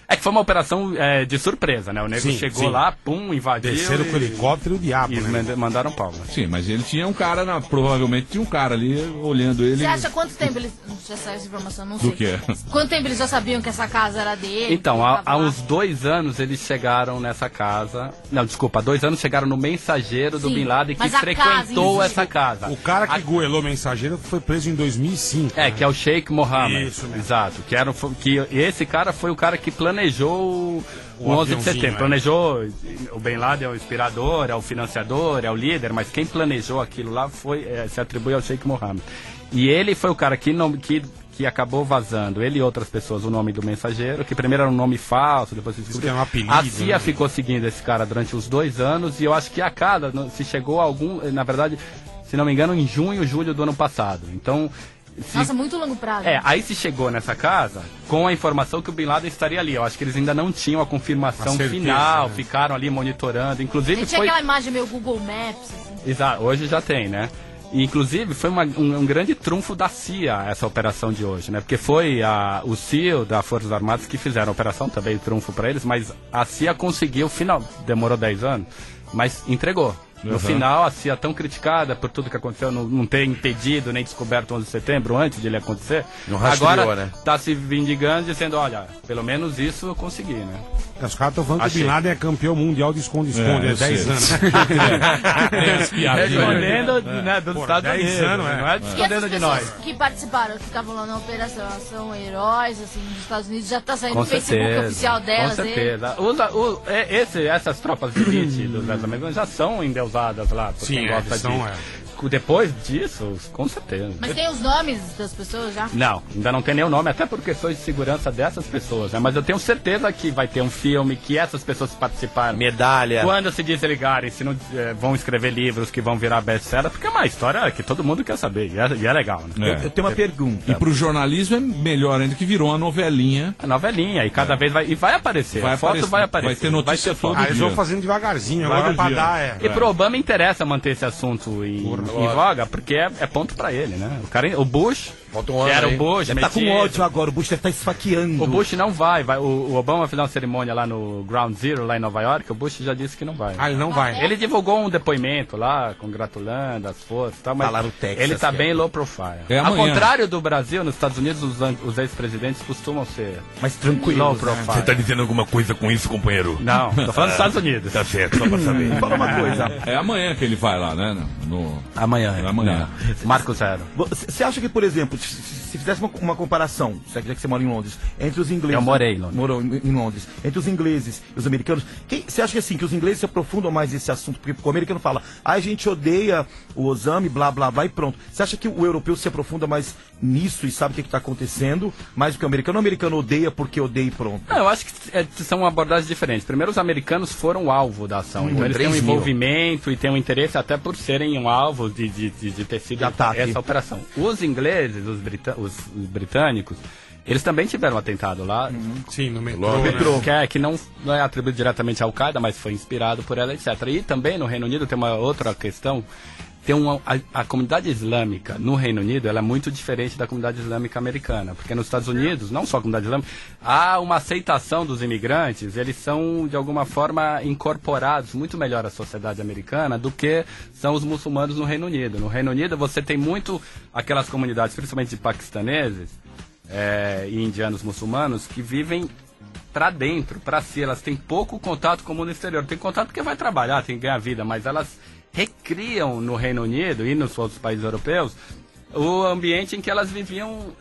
S12: É que foi uma operação de surpresa, né? O nego chegou lá, pum, invadiu.
S7: Desceram com o helicóptero e o diabo,
S12: né? Mandaram pau. Né?
S6: Sim, mas ele tinha um cara, provavelmente tinha um cara ali olhando ele.
S13: Você acha quanto tempo eles... Não sei se essa informação, não sei.
S6: Do quê?
S13: Quanto tempo eles já sabiam que essa casa era dele?
S12: Então, há uns 2 anos eles chegaram nessa casa. Não, desculpa, há 2 anos chegaram no mensageiro do Bin Laden que frequentou essa casa.
S7: O cara que goelou o mensageiro foi preso em 2005.
S12: Que é o Sheikh Mohammed.
S7: Isso mesmo.
S12: Exato. E esse cara foi o cara que planejou o 11 de setembro. Planejou, o Bin Laden é o inspirador, é o financiador, é o líder, mas quem planejou aquilo lá se atribui ao Sheikh Mohammed. E ele foi o cara que acabou vazando, ele e outras pessoas, o nome do mensageiro, que primeiro era um nome falso, depois se descobriu. A CIA ficou seguindo esse cara durante os 2 anos, e eu acho que a cada, se chegou a na verdade, se não me engano, em junho, julho do ano passado. Então...
S13: Nossa, muito longo prazo.
S12: Aí se chegou nessa casa com a informação que o Bin Laden estaria ali. Eu acho que eles ainda não tinham a confirmação final, ficaram ali monitorando. Inclusive
S13: tinha aquela imagem meio Google Maps. Assim.
S12: Exato, hoje já tem, né? E, inclusive, foi um grande trunfo da CIA, essa operação de hoje, né? Porque foi o SEAL das Forças Armadas que fizeram a operação, também trunfo para eles, mas a CIA conseguiu, demorou 10 anos, mas entregou. No final, a CIA tão criticada por tudo que aconteceu, não ter impedido nem descoberto o 11 de setembro antes de ele acontecer, agora está se vindigando, dizendo, olha, pelo menos isso eu consegui, né?
S7: Os caras estão falando que o Bin Laden é campeão mundial de esconde-esconde há 10 anos.
S12: Escondendo dos Estados Unidos,
S7: anos,
S12: não é escondendo de nós.
S13: Que participaram, que estavam lá na operação, são heróis, assim, dos Estados Unidos, já está saindo
S12: com
S13: no Facebook oficial delas.
S12: Com certeza. Essas tropas de elite dos Estados Unidos já são endeusadas lá, por quem gosta disso. Depois disso, com certeza.
S13: Mas tem os nomes das pessoas já?
S12: Não, ainda não tem nem o nome, até por questões de segurança dessas pessoas, né? Mas eu tenho certeza que vai ter um filme, que essas pessoas participaram.
S9: Medalha.
S12: Quando se desligarem, se não vão escrever livros que vão virar best-seller, porque é uma história que todo mundo quer saber, e é legal, né?
S14: Eu tenho uma pergunta.
S6: E pro jornalismo é melhor ainda, que virou uma novelinha.
S12: A novelinha, e cada vez vai aparecer. A foto vai aparecer.
S6: Vai ter notícia todo dia.
S7: Eles vão fazendo devagarzinho, agora pra dar,
S12: E pro Obama interessa manter esse assunto em voga, porque é ponto pra ele, né? O Bush, que era o Bush,
S14: tá com ódio agora, o Bush deve estar esfaqueando.
S12: O Bush não vai. O Obama vai fazer uma cerimônia lá no Ground Zero, lá em Nova York, o Bush já disse que não vai.
S7: Ele não vai.
S12: Ele divulgou um depoimento lá, congratulando as forças e tal, mas ele tá bem low profile. Ao contrário do Brasil, nos Estados Unidos, os ex-presidentes costumam ser
S14: mais tranquilos,
S12: low profile.
S15: Você tá dizendo alguma coisa com isso, companheiro?
S12: Não, tô falando dos Estados Unidos.
S15: Tá certo, só pra saber.
S14: Fala uma coisa.
S6: É amanhã que ele vai lá, né?
S12: Amanhã.
S6: Amanhã.
S12: Marco Zero.
S14: Você acha que, por exemplo, se fizesse uma comparação, já que você mora em Londres, entre os ingleses...
S12: Eu morei em Londres.
S14: Morou em Londres. Entre os ingleses e os americanos, você acha que assim, que os ingleses se aprofundam mais nesse assunto? Porque o americano fala, a gente odeia o Osama, blá, blá, blá, e pronto. Você acha que o europeu se aprofunda mais nisso e sabe o que está acontecendo, mais do que o americano odeia porque odeia e pronto?
S12: Não, eu acho que são abordagens diferentes. Primeiro, os americanos foram o alvo da ação. Então eles têm um envolvimento e têm um interesse até por serem um alvo de ter sido essa operação. Os ingleses, os britânicos, eles também tiveram um atentado lá.
S7: Sim, no metrô.
S12: Que não é atribuído diretamente à Al-Qaeda, mas foi inspirado por ela, etc. E também no Reino Unido tem uma outra questão. A comunidade islâmica no Reino Unido ela é muito diferente da comunidade islâmica americana, porque nos Estados Unidos, não só a comunidade islâmica, há uma aceitação dos imigrantes, eles são de alguma forma incorporados muito melhor à sociedade americana do que são os muçulmanos no Reino Unido. No Reino Unido você tem muito aquelas comunidades, principalmente de paquistaneses e indianos muçulmanos, que vivem para dentro, para si, elas têm pouco contato com o mundo exterior, tem contato porque vai trabalhar, tem que ganhar vida, mas elas recriam no Reino Unido e nos outros países europeus o ambiente em que elas viviam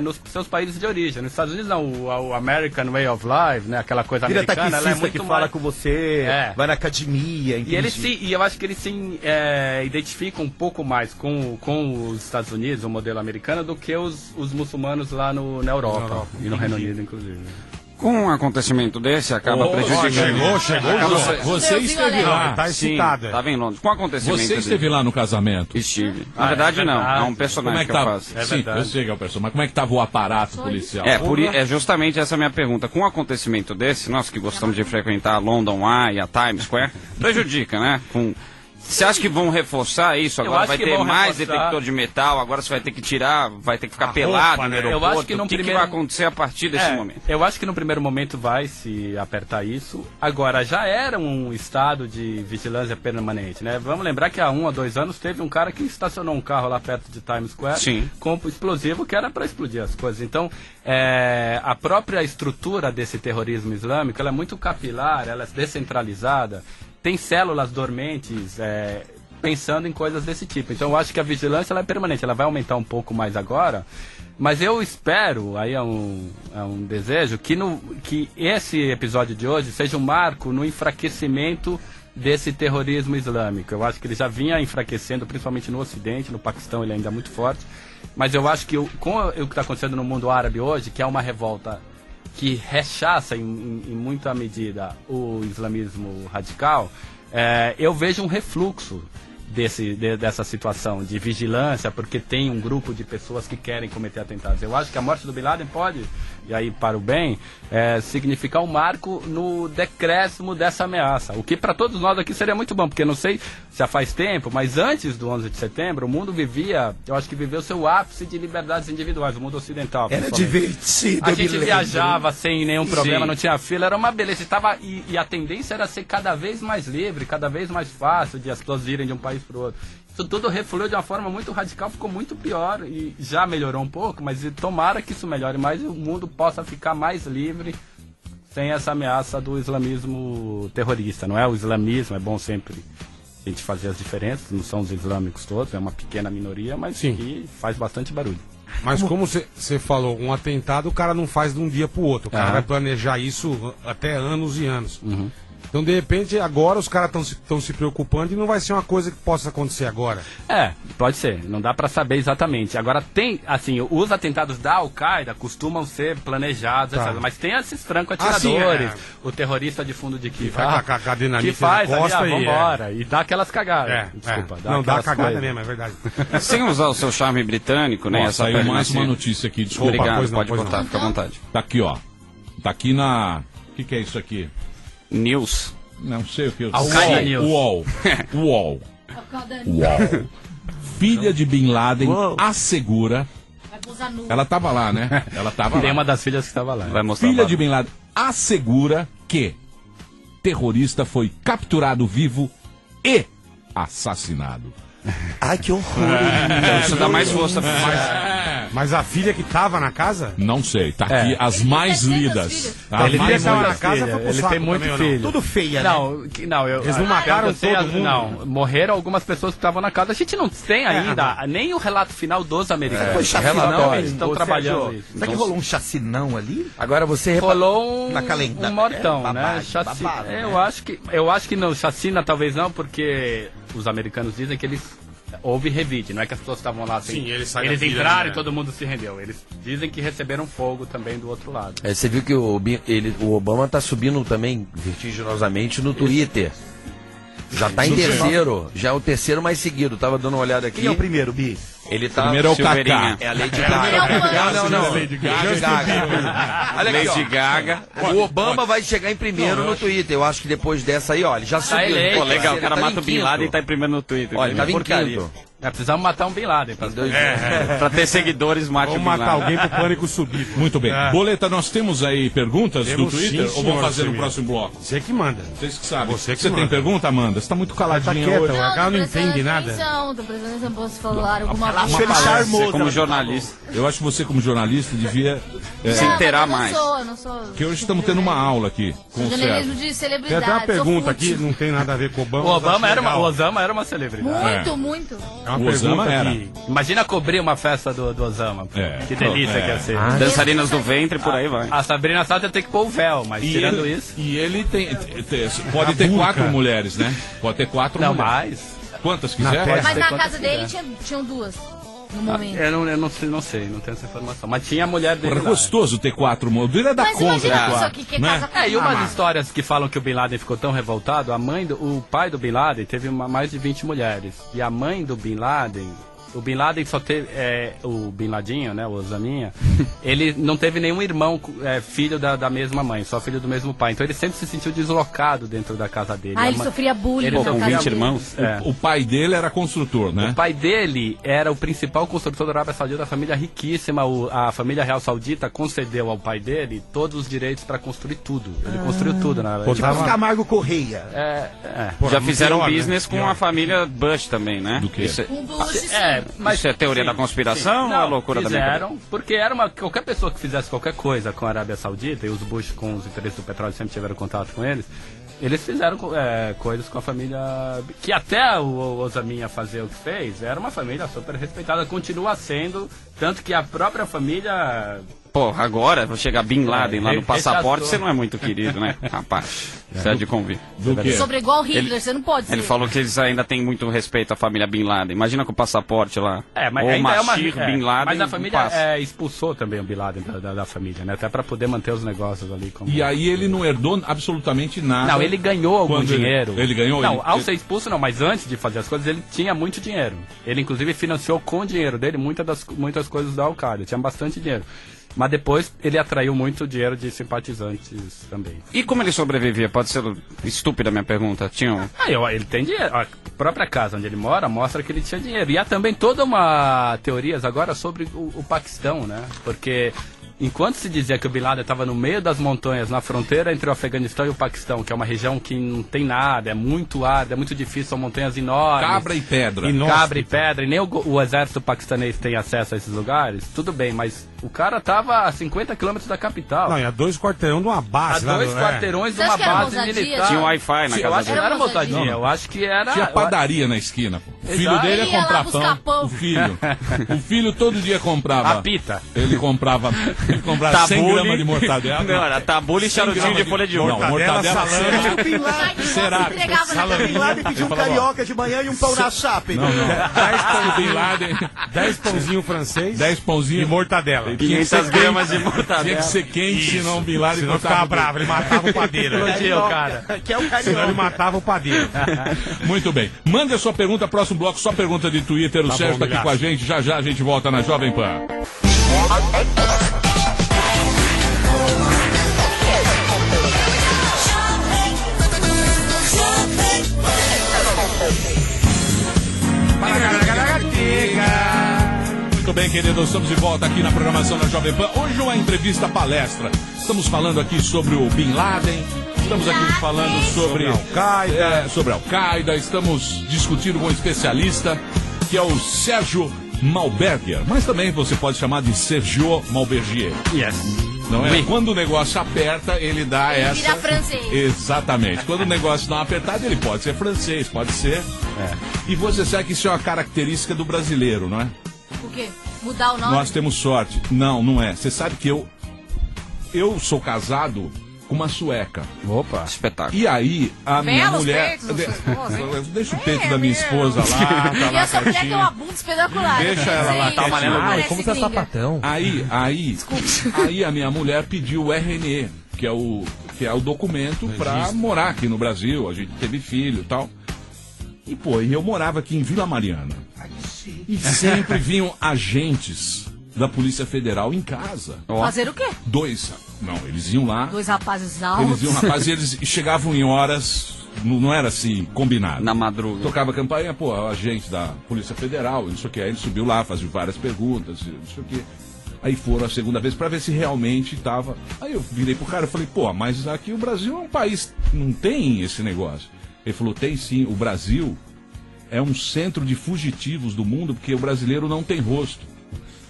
S12: nos seus países de origem. Nos Estados Unidos, não, o American Way of Life, né, aquela coisa americana, ela é muito
S14: que fala com você, vai na academia,
S12: e eu acho que eles se identificam um pouco mais com os Estados Unidos, o modelo americano, do que os muçulmanos lá na Europa e no Reino Unido, inclusive.
S11: Com um acontecimento desse, acaba prejudicando.
S6: Chegou. Você esteve lá.
S7: Tá excitado.
S11: Estava em Londres. Com o acontecimento
S6: Você esteve lá no casamento?
S11: Estive. Na verdade, não. É um personagem que eu faço.
S6: Sim, eu sei que é um personagem. Mas como é que estava o aparato policial?
S11: É justamente essa a minha pergunta. Com um acontecimento desse, nós que gostamos de frequentar a London Eye, a Times Square, prejudica, né? Você acha que vão reforçar isso? Agora vai ter mais detector de metal, agora você vai ter que tirar, vai ter que ficar pelado no aeroporto.
S12: Eu acho que
S11: o que vai acontecer a partir desse momento?
S12: Eu acho que no primeiro momento vai se apertar isso. Agora, já era um estado de vigilância permanente, né? Vamos lembrar que há 1 ou 2 anos teve um cara que estacionou um carro lá perto de Times Square com explosivo que era para explodir as coisas. Então, a própria estrutura desse terrorismo islâmico, ela é muito capilar, ela é descentralizada. Tem células dormentes pensando em coisas desse tipo. Então eu acho que a vigilância ela é permanente, ela vai aumentar um pouco mais agora, mas eu espero, aí é um desejo, que esse episódio de hoje seja um marco no enfraquecimento desse terrorismo islâmico. Eu acho que ele já vinha enfraquecendo, principalmente no Ocidente, no Paquistão ele ainda é muito forte, mas eu acho que com o que está acontecendo no mundo árabe hoje, que é uma revolta que rechaça em muita medida o islamismo radical, eu vejo um refluxo dessa situação de vigilância, porque tem um grupo de pessoas que querem cometer atentados. Eu acho que a morte do Bin Laden pode, e aí para o bem, significar um marco no decréscimo dessa ameaça, o que para todos nós aqui seria muito bom, porque não sei se já faz tempo, mas antes do 11 de setembro, o mundo eu acho que viveu seu ápice de liberdades individuais, o mundo ocidental.
S14: Era divertido.
S12: A gente viajava sem nenhum problema, não tinha fila, era uma beleza. E a tendência era ser cada vez mais livre, cada vez mais fácil de as pessoas irem de um país para o outro. Isso tudo refluiu de uma forma muito radical, ficou muito pior e já melhorou um pouco, mas tomara que isso melhore mais e o mundo possa ficar mais livre sem essa ameaça do islamismo terrorista. Não é o islamismo, é bom sempre a gente fazer as diferenças, não são os islâmicos todos, é uma pequena minoria, mas que faz bastante barulho.
S7: Mas como você falou, um atentado o cara não faz de um dia pro outro, o cara vai planejar isso até anos e anos. Então, de repente, agora os caras estão se preocupando e não vai ser uma coisa que possa acontecer agora.
S12: Pode ser. Não dá pra saber exatamente. Agora, tem, assim, os atentados da Al-Qaeda costumam ser planejados, etc. Mas tem esses franco-atiradores, o terrorista de fundo de
S7: que vai com a cadeira
S12: que faz na costa vambora, e dá aquelas cagadas. Desculpa.
S7: Dá cagada mesmo, é verdade.
S11: Sem usar o seu charme britânico, né?
S6: Saiu mais uma notícia aqui, desculpa.
S11: Obrigado, pode botar, fica à vontade.
S6: Tá aqui, ó. Tá aqui na... O que é isso aqui?
S11: News.
S6: Não sei o que eu
S12: sei.
S6: UOL. Filha de Bin Laden assegura. Ela tava lá, né? Ela tava
S12: Tem
S6: lá.
S12: uma das filhas que estava lá.
S6: Vai mostrar. Filha de Bin Laden assegura que terrorista foi capturado vivo e assassinado.
S14: Ai, que horror!
S11: Isso dá mais força pra
S7: Mas a filha que tava na casa?
S6: Não sei, tá aqui as mais lidas.
S7: Tá?
S12: Ele
S7: mais
S12: tem
S7: na casa,
S12: ele tem muito filho.
S14: Tudo feia, né?
S12: Não,
S7: eles não mataram todo mundo?
S12: Não, morreram algumas pessoas que estavam na casa. A gente não tem ainda nem o relato final dos americanos.
S14: Foi chacinão,
S12: Não, eles estão trabalhando isso.
S14: Será que rolou um chacinão ali?
S9: Agora você
S12: rolou
S14: um
S12: mortão, né?
S14: babado,
S12: Chacina.
S14: babado, né?
S12: Eu acho que não, chacina talvez não, porque os americanos dizem que eles houve revide, não é que as pessoas estavam lá assim.
S7: Sim, eles
S12: entraram e todo mundo se rendeu. Eles dizem que receberam fogo também do outro lado.
S9: Você viu que o Obama tá subindo também vertiginosamente no Twitter. Já tá em terceiro, já é o terceiro mais seguido. Tava dando uma olhada aqui.
S14: Quem é o primeiro, Bi?
S9: Ele tá.
S6: Primeiro é o Kaká.
S9: É a Lady Gaga. Não.
S6: Lady Gaga.
S9: Olha aqui,
S11: Lady Gaga.
S9: O Obama vai chegar em primeiro no Twitter. Eu acho que depois dessa aí, ó, ele já subiu.
S11: Pô, legal, o cara
S9: Tá
S11: mata
S9: em
S11: o Bin Laden e
S9: quinto.
S11: tá em primeiro no Twitter.
S9: Olha, tava em
S11: Porcaria.
S9: quinto.
S12: Precisamos matar um Bin Laden.
S11: Pra ter seguidores, mate o
S7: Vamos
S11: Bin
S7: matar
S11: Laden.
S7: alguém pro pânico subir.
S6: Muito bem. Boleta, nós temos aí perguntas
S7: Temos
S6: do Twitter
S7: sim,
S6: ou vamos
S7: senhor
S6: fazer no
S7: Silvio.
S6: próximo bloco?
S7: Você que manda.
S6: Vocês que sabem.
S7: Você que
S6: tem
S7: manda.
S6: pergunta, Amanda? Você tá muito caladinha
S7: quieta,
S6: hoje.
S7: ela não entende nada.
S13: Tô prestando atenção, posso falar alguma coisa.
S14: Achei ele charmoso.
S11: Você como jornalista.
S6: Eu acho que você, como jornalista, devia
S11: Se inteirar
S13: Não,
S11: mais.
S13: eu não sou.
S6: que hoje estamos tendo uma aula aqui com o
S13: Jornalismo
S6: Sérgio.
S13: de
S7: Tem
S13: celebridade.
S7: até uma
S13: sou
S7: pergunta
S13: fútil.
S7: aqui, não tem nada a ver com o Obama.
S12: O Obama
S7: mas acho
S12: era
S7: legal.
S12: Osama era uma celebridade.
S13: Muito.
S7: É uma
S6: O Osama
S7: pergunta
S6: era.
S7: que...
S12: Imagina cobrir uma festa do Osama. Que delícia que ia ser.
S11: Dançarinas do ventre, por aí vai.
S12: A Sabrina Sato ia ter que pôr o véu, mas tirando isso.
S6: E ele pode ter
S7: burca.
S6: 4 mulheres, né? Pode ter 4
S12: Não,
S6: mulheres.
S12: mais.
S6: Quantas quiser?
S7: festa.
S13: Mas na
S12: quantas
S13: casa dele
S12: quiser.
S13: tinham duas. No momento.
S12: Eu não sei, não tenho essa informação. Mas tinha a mulher dele.
S6: Porra,
S12: lá.
S6: gostoso ter 4 mulheres. Ele é da
S13: Mas
S6: conta.
S13: imagina a
S6: de
S13: pessoa
S6: quatro,
S13: que quer
S6: né?
S13: casar com
S12: E umas
S7: mas-
S12: histórias que falam que o Bin Laden ficou tão revoltado, o pai do Bin Laden teve mais de 20 mulheres. E a mãe do Bin Laden, o Bin Laden só teve, o Bin Ladinho, né, o Osaminha, ele não teve nenhum irmão, filho da mesma mãe, só filho do mesmo pai. Então ele sempre se sentiu deslocado dentro da casa dele.
S13: Ah, ele sofria bullying
S12: Ele
S13: na
S12: sofria
S13: casa
S11: 20
S13: dele.
S11: irmãos.
S6: O pai dele era construtor, né?
S12: O pai dele era o principal construtor da Arábia Saudita, da família riquíssima. A família real saudita concedeu ao pai dele todos os direitos para construir tudo. Ele construiu tudo na
S14: Tipo os Camargo Correia.
S11: Já fizeram
S7: pior, né?
S11: business com
S7: Pior.
S11: a família Bush também, né?
S6: Do quê?
S11: Isso
S13: Um Bush, sim.
S11: isso é teoria da conspiração ou é loucura da minha
S12: fizeram, porque era qualquer pessoa que fizesse qualquer coisa com a Arábia Saudita, e os Bush com os interesses do petróleo sempre tiveram contato com eles fizeram coisas com a família, que até o Osaminha fazer o que fez, era uma família super respeitada, continua sendo, tanto que a própria família...
S11: Pô, agora vou chegar Bin Laden lá no passaporte,
S12: rechaçou.
S11: você não é muito querido, né? Rapaz, você é de convir.
S6: Do quê?
S13: Sobre igual Hitler, você não pode ser.
S11: Ele falou que eles ainda têm muito respeito à família Bin Laden. Imagina com o passaporte lá.
S12: Mas
S11: Ou
S12: ainda
S11: Mashir Bin Laden.
S12: mas a
S11: não
S12: família
S11: passa.
S12: expulsou também o Bin Laden da família, né? Até para poder manter os negócios ali. Como...
S6: E aí ele não herdou absolutamente nada.
S12: Não, ele ganhou algum
S6: Quando
S12: dinheiro.
S6: Ele ganhou?
S12: Não, ao ser expulso não, mas antes de fazer as coisas ele tinha muito dinheiro. Ele inclusive financiou com o dinheiro dele muitas coisas da Al-Qaeda, tinha bastante dinheiro. Mas depois ele atraiu muito dinheiro de simpatizantes também.
S11: E como ele sobrevivia? Pode ser estúpida a minha pergunta. Tinha
S12: Ele tem dinheiro. A própria casa onde ele mora mostra que ele tinha dinheiro. E há também toda uma teorias agora sobre o Paquistão, né? Porque enquanto se dizia que o Bin Laden estava no meio das montanhas, na fronteira entre o Afeganistão e o Paquistão, que é uma região que não tem nada, é muito árida, é muito difícil, são montanhas enormes.
S6: Cabra e pedra.
S12: Cabra e pedra, e nem o exército paquistanês tem acesso a esses lugares, tudo bem, mas o cara tava a 50 quilômetros da capital.
S7: Não, e a 2 quarteirões de uma base.
S12: A 2 quarteirões de uma
S13: Você acha que era
S12: base
S13: ousadia?
S12: militar.
S11: Tinha Wi-Fi na
S12: Eu
S11: casa
S12: acho que
S11: dele.
S12: não era
S13: Era ousadia.
S12: ousadia, eu acho que era...
S6: Tinha padaria na esquina, pô. O filho
S12: Exato.
S6: dele ia
S13: Ele ia lá
S6: comprar
S13: buscar pão.
S6: O filho. O filho todo dia comprava.
S12: A pita.
S6: Ele comprava 100 gramas de mortadela.
S11: Não, era tabule e
S6: 100
S11: charutinho
S6: gramas
S11: de folha de ouro.
S6: Não, mortadela,
S7: salame.
S14: Bin Laden,
S6: Será?
S14: Bin Laden pediu um carioca de manhã e um pão na chapa.
S6: Não, não. 10 pão Bin Laden,
S7: 10 pãozinho francês
S6: 10 pãozinhos
S7: e mortadela.
S11: 500 gramas de mortadela.
S6: Tinha que ser quente, senão o Bin Laden
S7: Senão ficava bravo, ele matava o padeiro.
S12: Explodiu, cara.
S14: Que é o
S7: Senão ele
S14: carioca.
S7: matava o padeiro.
S6: Muito bem. Mande a sua pergunta, próximo bloco, só pergunta de Twitter. O
S7: Tá
S6: Sérgio
S7: bom,
S6: tá aqui com a gente. Já já a gente volta na Jovem Pan. Muito bem, queridos, estamos de volta aqui na programação da Jovem Pan. Hoje uma entrevista palestra. Estamos falando aqui sobre o Bin Laden. Estamos aqui falando sobre Al-Qaeda. Estamos discutindo com um especialista, que é o Sérgio Malberger, mas também você pode chamar de Sergio Malbergier.
S12: Yes.
S6: Não é?
S12: Oui.
S6: Quando o negócio aperta, ele dá
S13: Ele
S6: essa.
S13: vira francês.
S6: Exatamente. Quando o negócio dá uma apertada, ele pode ser francês, pode ser. E você sabe que isso é uma característica do brasileiro, não é?
S13: O quê? Mudar o nome?
S6: Nós temos sorte. Não, não é. Você sabe que eu sou casado com uma sueca.
S12: Opa.
S11: Espetáculo.
S6: E aí, a minha
S13: Belos
S6: mulher.
S13: peitos da sua esposa, hein?
S6: Deixa o peito da minha esposa lá, tá
S13: E
S6: lá
S13: essa mulher tem
S6: quietinha.
S13: uma bunda espetacular.
S6: Deixa ela lá, tá
S13: malhando.
S6: malhando.
S10: Como você é sapatão.
S6: Aí a minha mulher pediu o RNE, que é o documento pra morar aqui no Brasil. A gente teve filho e tal. E pô, eu morava aqui em Vila Mariana. E sempre vinham agentes da Polícia Federal em casa.
S13: Fazer o quê?
S6: Não, eles iam lá.
S13: 2 rapazes altos.
S6: Eles iam, rapaz, e eles chegavam em horas, não era assim, combinado.
S11: Na madruga.
S6: Tocava a campainha, pô, o agente da Polícia Federal, não sei o que. Aí ele subiu lá, fazia várias perguntas, não sei o que. Aí foram a segunda vez pra ver se realmente tava. Aí eu virei pro cara e falei, pô, mas aqui o Brasil é um país, não tem esse negócio. Ele falou, tem sim, o Brasil é um centro de fugitivos do mundo, porque o brasileiro não tem rosto.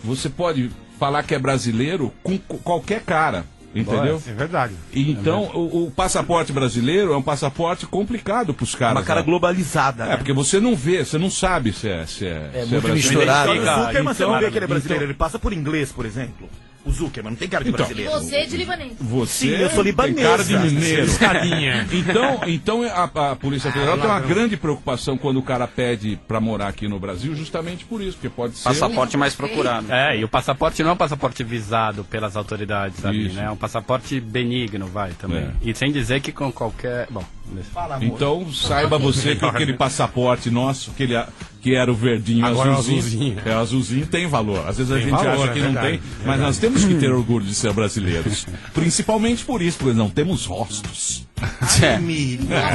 S6: Você pode falar que é brasileiro com qualquer cara, entendeu?
S7: É verdade.
S6: Então, o passaporte brasileiro é um passaporte complicado pros caras.
S14: Uma cara
S6: lá.
S14: globalizada, né?
S6: Porque você não vê, você não sabe se é
S14: muito
S6: brasileiro.
S14: misturado. O
S6: Então,
S14: Zuckerman, você não vê que ele é brasileiro,
S6: então-
S14: ele passa por inglês, por exemplo. O Zuckerman não tem cara de
S6: Então,
S14: brasileiro.
S13: Você é de libanês.
S6: Você
S14: Sim, eu sou libanesa.
S6: tem cara de mineiro.
S7: Escadinha.
S6: Então a Polícia Federal tem uma grande preocupação quando o cara pede pra morar aqui no Brasil, justamente por isso, porque pode ser...
S11: Passaporte mais procurado.
S12: E o passaporte não é um passaporte visado pelas autoridades ali,
S6: Isso.
S12: né? É um passaporte benigno, vai, também. E sem dizer que com qualquer... Bom,
S6: Então, saiba você que aquele passaporte nosso, que era o verdinho
S7: Agora é o
S6: azulzinho,
S7: azulzinho.
S6: azulzinho, tem valor. Às vezes a
S7: Tem
S6: gente
S7: valor,
S6: acha que
S7: é
S6: não
S7: verdade,
S6: tem, mas nós temos que ter orgulho de ser brasileiros. Principalmente por isso, porque não temos rostos.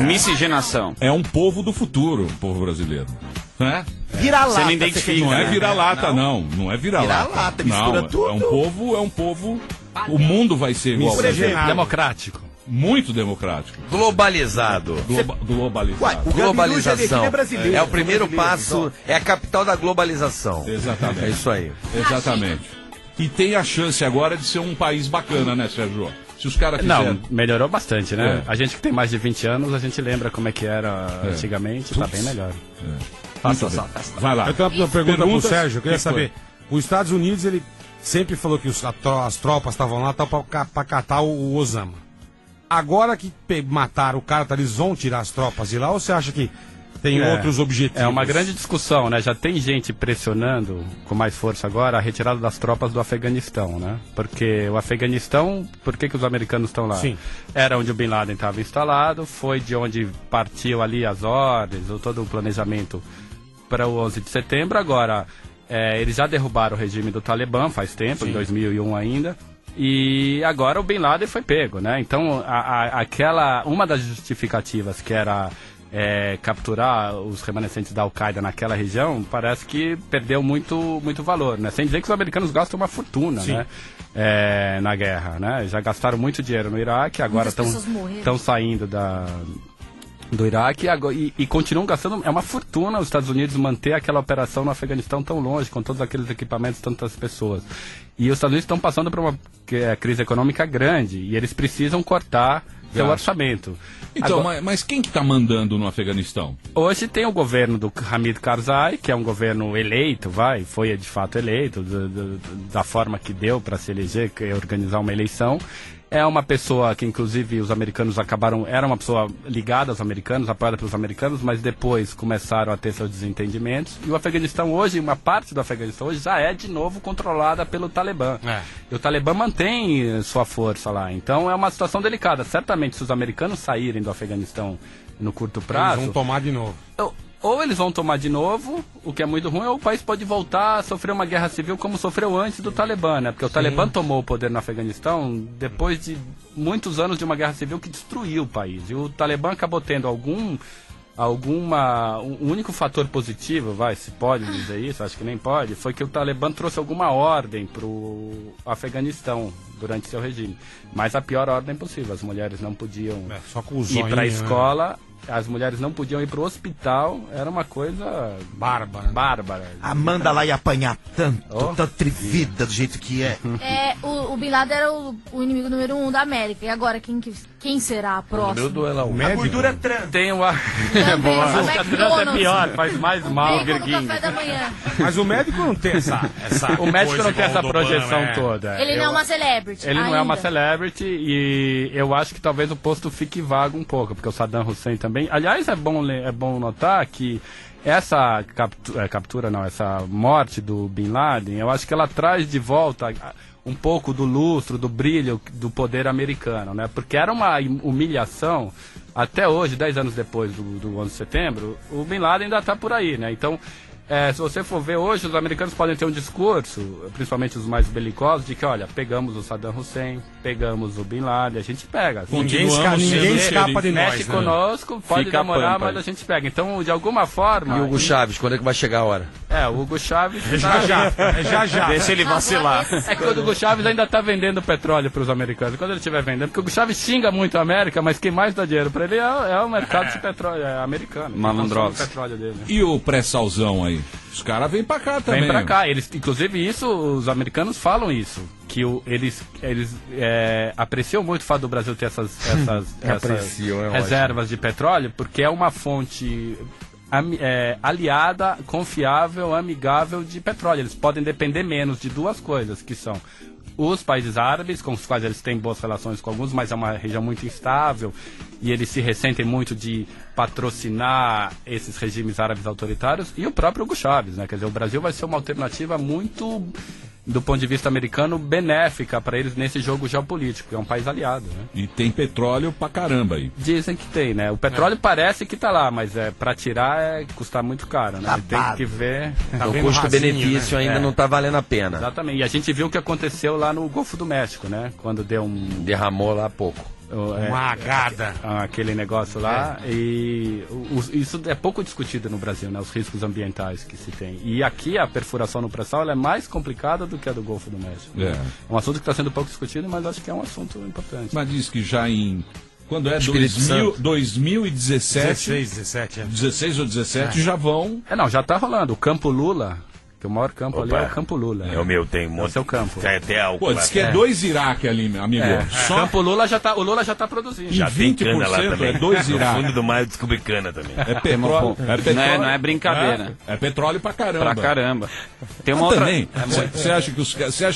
S11: Miscigenação.
S6: É um povo do futuro, o povo brasileiro. Né?
S14: Vira-lata.
S11: Você não identifica,
S6: Não é
S11: né?
S6: vira-lata, não. Não é vira-lata.
S14: Vira-lata,
S6: Não,
S14: mistura
S6: é
S14: tudo.
S6: um povo... O mundo vai ser igual ao brasileiro.
S12: democrático.
S6: Muito democrático.
S9: Globalizado.
S6: Globalizado.
S14: Uai, o
S9: Globalização.
S14: Gabiru brasileiro,
S9: É o primeiro
S14: brasileiro,
S9: passo, é a capital da globalização.
S6: Exatamente.
S9: É isso aí.
S6: Exatamente. E tem a chance agora de ser um país bacana, né, Sérgio? Se os caras quiserem...
S12: Não, melhorou bastante, né?
S6: É.
S12: A gente que tem mais de 20 anos, a gente lembra como é que era antigamente, tá bem melhor.
S6: Muito bem. Vai lá.
S7: Eu tenho uma pergunta pro
S6: Perguntas?
S7: Sérgio, eu queria
S6: Que foi?
S7: saber. Os Estados Unidos, ele sempre falou que as tropas estavam lá pra catar o Osama. Agora que mataram o cara, eles vão tirar as tropas de lá, ou você acha que tem outros objetivos?
S12: É uma grande discussão, né? Já tem gente pressionando com mais força agora a retirada das tropas do Afeganistão, né? Porque o Afeganistão, por que os americanos estão lá?
S7: Sim.
S12: Era onde o Bin Laden estava instalado, foi de onde partiu ali as ordens, todo o planejamento para o 11 de setembro. Agora, eles já derrubaram o regime do Talibã faz tempo, em 2001 ainda. E agora o Bin Laden foi pego, né? Então, uma das justificativas que era capturar os remanescentes da Al-Qaeda naquela região, parece que perdeu muito valor, né? Sem dizer que os americanos gastam uma fortuna, né? Na guerra, né? Já gastaram muito dinheiro no Iraque, agora estão saindo do Iraque e continuam gastando, é uma fortuna os Estados Unidos manter aquela operação no Afeganistão tão longe, com todos aqueles equipamentos, tantas pessoas. E os Estados Unidos estão passando por uma crise econômica grande e eles precisam cortar seu orçamento.
S6: Então,
S12: Agora,
S6: mas quem que tá mandando no Afeganistão?
S12: hoje tem o governo do Hamid Karzai, que é um governo eleito, foi de fato eleito, da forma que deu para se eleger, que é organizar uma eleição. É uma pessoa que, inclusive, os americanos era uma pessoa ligada aos americanos, apoiada pelos americanos, mas depois começaram a ter seus desentendimentos. E o Afeganistão hoje, uma parte do Afeganistão hoje já é de novo controlada pelo Talibã. E o Talibã mantém sua força lá. Então é uma situação delicada. Certamente, se os americanos saírem do Afeganistão no curto prazo...
S7: Eles vão tomar de novo.
S12: Ou eles vão tomar de novo, o que é muito ruim, ou o país pode voltar a sofrer uma guerra civil como sofreu antes do Talibã, né? Porque o Talibã tomou o poder no Afeganistão depois de muitos anos de uma guerra civil que destruiu o país. E o Talibã acabou tendo um único fator positivo, se pode dizer isso, acho que nem pode, foi que o Talibã trouxe alguma ordem para o Afeganistão durante seu regime. Mas a pior ordem possível, as mulheres não podiam
S7: só com o
S12: ir para a escola as mulheres não podiam ir pro hospital, era uma coisa bárbara.
S14: Amanda lá ia apanhar tanto, tão atrevida do jeito que é.
S13: O Bin Laden era o inimigo número 1 da América. E agora, quem será a próxima?
S14: A gordura trans.
S12: Tem uma...
S13: A
S12: trans é pior, faz mais mal,
S13: Virguinho. Café da manhã.
S7: Mas o médico não tem essa
S12: o médico não tem essa projeção
S7: Obama,
S12: toda.
S13: Ele não é uma celebrity.
S12: Ele não é uma celebrity e eu acho que talvez o posto fique vago um pouco, porque o Saddam Hussein também... Aliás, é bom notar que essa essa morte do Bin Laden, eu acho que ela traz de volta um pouco do lustro, do brilho do poder americano, né? Porque era uma humilhação, até hoje, 10 anos depois do 11 de setembro, o Bin Laden ainda está por aí, né? Então, se você for ver hoje, os americanos podem ter um discurso, principalmente os mais belicosos, de que, olha, pegamos o Saddam Hussein, pegamos o Bin Laden, a gente pega.
S7: Ninguém escapa de nós.
S12: Mexe conosco, pode
S11: Fica
S12: demorar, mas a gente pega. Então, de alguma forma...
S9: E o Hugo Chávez, quando é que vai chegar a hora?
S12: O Hugo Chávez...
S7: Já.
S11: Deixa ele vacilar.
S12: É que o Hugo Chávez ainda está vendendo petróleo para os americanos. Quando ele estiver vendendo, porque o Hugo Chávez xinga muito a América, mas quem mais dá dinheiro para ele é o mercado de petróleo americano.
S11: Malandrosos.
S12: Petróleo dele.
S6: E o pré-salzão aí? Os caras vêm pra cá também.
S12: Vem pra cá. Inclusive, os americanos falam isso. Que eles apreciam muito o fato do Brasil ter essas reservas de petróleo, porque é uma fonte aliada, confiável, amigável de petróleo. Eles podem depender menos de duas coisas, que são os países árabes, com os quais eles têm boas relações com alguns, mas é uma região muito instável e eles se ressentem muito de patrocinar esses regimes árabes autoritários, e o próprio Hugo Chávez, né? Quer dizer, o Brasil vai ser uma alternativa muito, do ponto de vista americano, benéfica para eles nesse jogo geopolítico, que é um país aliado, né?
S6: E tem petróleo pra caramba aí.
S12: Dizem que tem, né? O petróleo parece que tá lá, mas para tirar custa muito caro, né? Tem que ver...
S9: O custo-benefício, né? Ainda não tá valendo a pena.
S12: Exatamente. E a gente viu o que aconteceu lá no Golfo do México, né? Quando
S9: derramou lá pouco.
S7: Uma agada.
S12: Aquele negócio lá. E isso é pouco discutido no Brasil, né? Os riscos ambientais que se tem. E aqui a perfuração no pré-sal é mais complicada do que a do Golfo do México. É um assunto que está sendo pouco discutido, mas acho que é um assunto importante.
S6: Mas diz que já quando é 2017... 16 ou 17 já vão...
S12: já está rolando. O Campo Lula... Que o maior campo ali é o Campo Lula.
S15: É o meu, tem um monte.
S12: Esse é o campo.
S15: Até álcool.
S6: Pô, diz que é 2 Iraque ali, meu amigo.
S12: Só... Campo Lula o Lula já tá produzindo.
S15: Já tem cana lá também.
S6: É 2 Iraque.
S15: No fundo do mar eu descobri cana também.
S6: É petróleo.
S11: Não é brincadeira.
S6: É petróleo pra caramba.
S11: Pra caramba. Tem uma outra...
S6: também. Você acha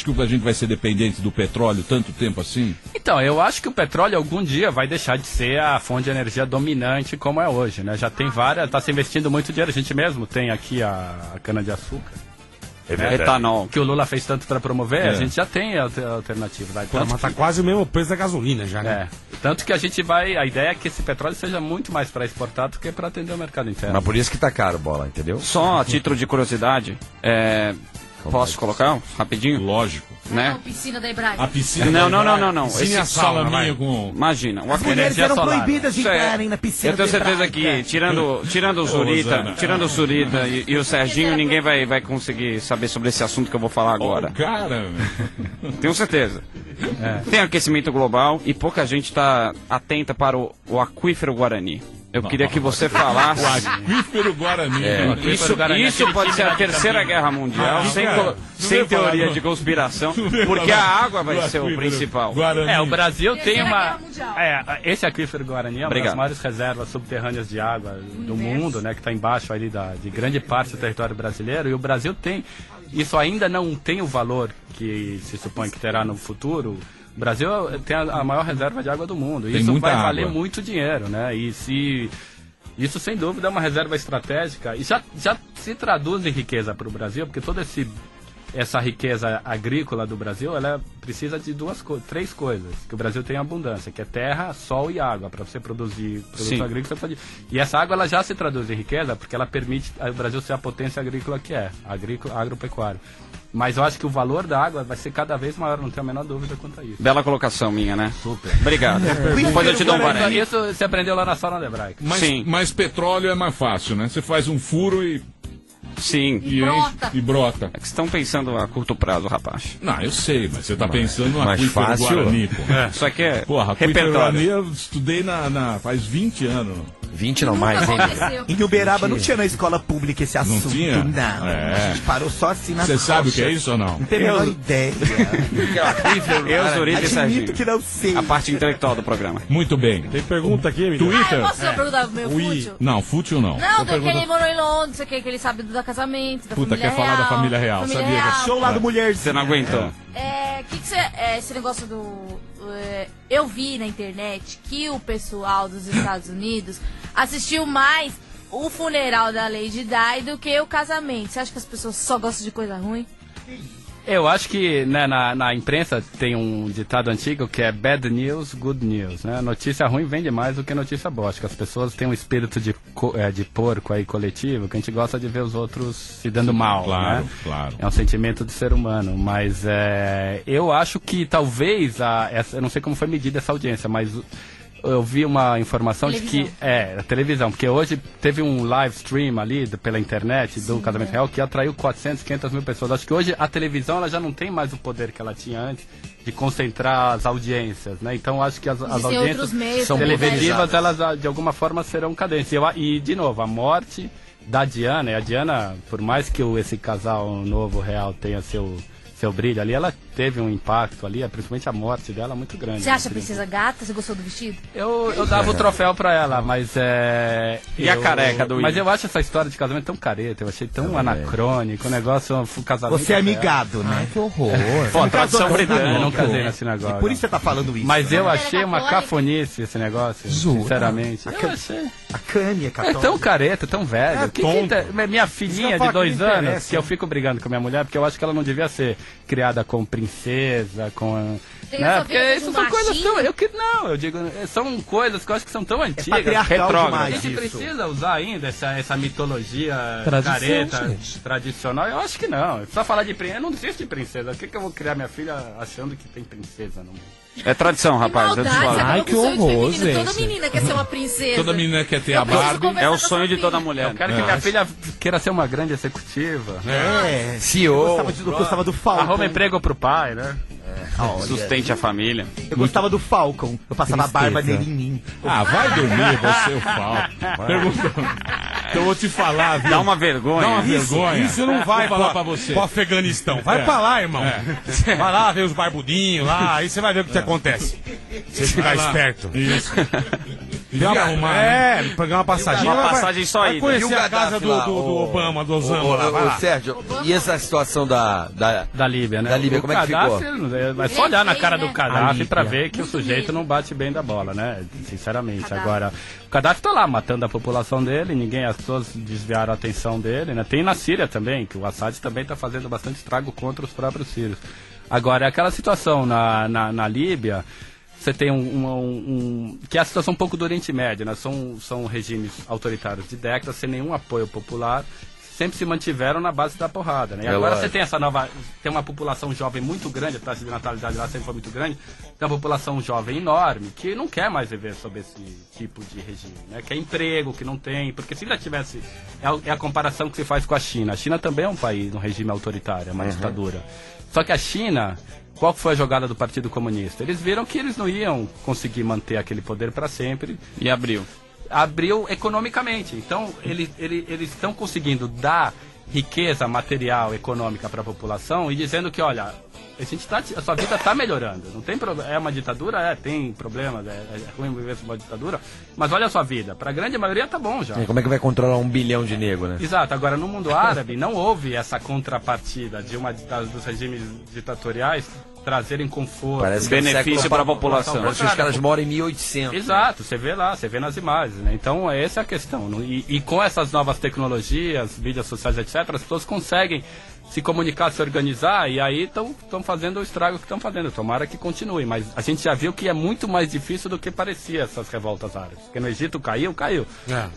S6: que a gente vai ser dependente do petróleo tanto tempo assim?
S12: Então, eu acho que o petróleo algum dia vai deixar de ser a fonte de energia dominante como é hoje, né? Já tem várias, tá se investindo muito dinheiro. A gente mesmo tem aqui a cana-de-açúcar.
S11: Etanol.
S12: Que o Lula fez tanto para promover, a gente já tem alternativa.
S7: Mas tá quase o mesmo preço da gasolina já, né?
S12: Tanto que a ideia é que esse petróleo seja muito mais para exportar do que para atender o mercado interno.
S9: Mas por isso que tá caro, Bola, entendeu?
S11: Só a título de curiosidade, posso colocar rapidinho?
S6: Lógico.
S11: Né?
S13: Piscina da Hebraica.
S6: A piscina
S11: não.
S6: Esse salaminho com...
S11: Imagina.
S14: As mulheres eram proibidas de entrarem na piscina.
S11: Eu tenho certeza que, tirando o Zurita e o Serginho, ninguém vai conseguir saber sobre esse assunto que eu vou falar agora.
S6: Cara!
S11: Tenho certeza. Tem aquecimento global e pouca gente está atenta para o aquífero Guarani. Eu queria que você falasse...
S6: O aquífero Guarani.
S11: Isso pode ser a Terceira Guerra Mundial, sem teoria de conspiração, porque a água vai ser o principal.
S12: O Brasil tem uma... esse aquífero Guarani é uma das maiores reservas subterrâneas de água do mundo, né? Que está embaixo ali de grande parte do território brasileiro. E o Brasil tem... Isso ainda não tem o valor que se supõe que terá no futuro. O Brasil tem a maior reserva de água do mundo. E isso vai valer muito dinheiro, né? Isso, sem dúvida, é uma reserva estratégica. E já se traduz em riqueza para o Brasil, porque toda essa riqueza agrícola do Brasil, ela precisa de três coisas. Que o Brasil tem abundância, que é terra, sol e água. Para você produzir produtos agrícolas, e essa água ela já se traduz em riqueza, porque ela permite o Brasil ser a potência agrícola que é, agropecuária. Mas eu acho que o valor da água vai ser cada vez maior, não tenho a menor dúvida quanto a isso.
S11: Bela colocação minha, né?
S12: Super.
S11: Obrigado. Depois eu te dou um Guarani.
S12: Isso você aprendeu lá na sauna da Hebraica.
S6: Mas petróleo é mais fácil, né? Você faz um furo e...
S11: Sim.
S6: E brota.
S11: É que estão pensando a curto prazo, rapaz.
S6: Não, eu sei, mas você tá pensando no aquífero Guarani, pô.
S11: Isso aqui é
S6: aquífero Guarani eu estudei faz 20 anos.
S9: 20 não, mais, hein?
S14: Em Uberaba não tinha na escola pública esse assunto,
S6: tinha?
S14: não.
S6: É.
S14: A gente parou só assim na
S6: Você sabe o que é isso ou não?
S14: Não tem a menor ideia.
S11: Eu, Zurita e Serginho.
S14: que não sei.
S11: A parte intelectual do programa.
S6: Muito bem.
S7: Tem pergunta aqui, Emílio?
S6: Twitter?
S13: Posso perguntar meu fútil?
S6: Não, fútil não.
S13: Não, porque ele morou em Londres, não sei o que ele sabe do casamento, da
S6: Puta,
S13: família
S6: quer falar da
S13: real,
S6: família real,
S13: família
S6: sabia?
S13: real.
S14: Show lá do Mulherzinha.
S11: Você não aguentou.
S13: Que você, esse negócio do... eu vi na internet que o pessoal dos Estados Unidos assistiu mais o funeral da Lady Di do que o casamento. Você acha que as pessoas só gostam de coisa ruim?
S12: Eu acho que né, na imprensa tem um ditado antigo que é bad news, good news. Né? Notícia ruim vende mais do que notícia boa. Acho que as pessoas têm um espírito de porco aí coletivo que a gente gosta de ver os outros se dando mal.
S6: Claro,
S12: né?
S6: claro.
S12: É um sentimento do ser humano. Mas eu acho que talvez, eu não sei como foi medida essa audiência, mas... Eu vi uma informação
S13: televisão.
S12: de que... a televisão, porque hoje teve um live stream ali pela internet do Casamento Real que atraiu 400, 500 mil pessoas. Acho que hoje a televisão ela já não tem mais o poder que ela tinha antes de concentrar as audiências, né? Então acho que as audiências televisivas, elas de alguma forma serão cadentes. E, de novo, a morte da Diana, e a Diana, por mais que esse casal novo real tenha seu brilho ali, ela teve um impacto ali, principalmente a morte dela, muito grande.
S13: Você acha a princesa gata? Você gostou do vestido?
S12: Eu dava o troféu pra ela, mas
S11: E a careca do
S12: Mas eu acho essa história de casamento tão careta, eu achei tão anacrônico, o negócio, o casamento...
S14: Você é amigado, né?
S12: Que horror. Pô, tradição britânica. Eu não casei nesse negócio.
S14: E por isso você tá falando isso.
S12: Mas eu achei uma cafonice esse negócio, sinceramente. Eu achei.
S14: A Kanye é
S12: É
S14: católica.
S12: tão careta, tão velho. Minha filhinha de 2 anos, que eu fico brigando com a minha mulher, porque eu acho que ela não devia ser criada como princesa, com... Né? Porque isso são coisas tão... eu digo, são coisas que eu acho que são tão antigas.
S14: patriarcal
S12: A gente precisa usar ainda essa mitologia
S10: Tradição,
S12: careta,
S10: gente.
S12: tradicional? Eu acho que não. Só falar de princesa, eu não existe princesa. Por que eu vou criar minha filha achando que tem princesa no mundo?
S11: É tradição, rapaz. Eu te falo.
S10: Ai, que horror, gente.
S13: Toda menina quer ser uma princesa.
S6: Toda menina quer ter a Barbie.
S11: É o sonho de toda mulher.
S12: Eu quero que minha filha queira ser uma grande executiva.
S9: CEO.
S14: Eu gostava do Falcon.
S12: Arruma emprego pro pai, né?
S11: Sustente a família.
S14: Eu gostava do Falcon. Eu passava a barba nele em mim.
S6: Ah, vai dormir, você, o Falco. Pergunta. Eu vou te falar, viu?
S11: Dá uma vergonha.
S6: Dá uma vergonha.
S7: Isso não vai
S6: Vou falar pra você.
S7: pro Afeganistão. Vai pra lá, irmão. Vai lá ver os barbudinhos lá, aí você vai ver o que acontece. Você ficar esperto.
S6: Isso.
S7: Pegar uma passadinha.
S11: Uma passagem só
S7: vai
S11: ida.
S7: conhecer
S9: E o
S7: a casa
S9: Gaddafi lá,
S7: do Obama, do Osama lá, vai lá.
S9: Sérgio, e essa situação da
S12: Líbia, né?
S9: Da Líbia,
S12: O
S9: como é que ficou?
S12: É só olhar na cara do
S14: A
S12: Gaddafi
S14: Líbia.
S12: pra ver que o sujeito não bate bem da bola, né? Sinceramente.
S13: Gaddafi.
S12: Agora, o Gaddafi tá lá matando a população dele, as pessoas desviaram a atenção dele, né? Tem na Síria também, que o Assad também tá fazendo bastante estrago contra os próprios sírios. Agora, aquela situação na Líbia, você tem que é a situação um pouco do Oriente Médio, né? São regimes autoritários de décadas, sem nenhum apoio popular, sempre se mantiveram na base da porrada, né? E agora você tem tem uma população jovem muito grande, a taxa de natalidade lá sempre foi muito grande, tem uma população jovem enorme que não quer mais viver sob esse tipo de regime, né? Quer emprego, que não tem, porque se ainda tivesse, é a comparação que se faz com a China. A China também é um país, um regime autoritário, uma ditadura. Só que a China, qual foi a jogada do Partido Comunista? Eles viram que eles não iam conseguir manter aquele poder para sempre.
S11: E abriu
S12: Economicamente. Então, eles estão conseguindo dar riqueza material, econômica para a população e dizendo que, olha, a sua vida está melhorando. Não tem problema. É uma ditadura? Tem problemas. É ruim viver sob uma ditadura. Mas olha a sua vida. Para a grande maioria tá bom já.
S9: E como é que vai controlar 1 bilhão de negros, né?
S12: Exato. Agora, no mundo árabe, não houve essa contrapartida dos regimes ditatoriais trazerem conforto,
S9: Parece que
S11: benefício para a população.
S9: Parece que os caras moram em 1800.
S12: Exato, você vê lá, você vê nas imagens, né? Então essa é a questão. E com essas novas tecnologias, mídias sociais, etc., as pessoas conseguem se comunicar, se organizar, e aí estão fazendo o estrago que estão fazendo. Tomara que continue, mas a gente já viu que é muito mais difícil do que parecia essas revoltas árabes. Porque no Egito caiu.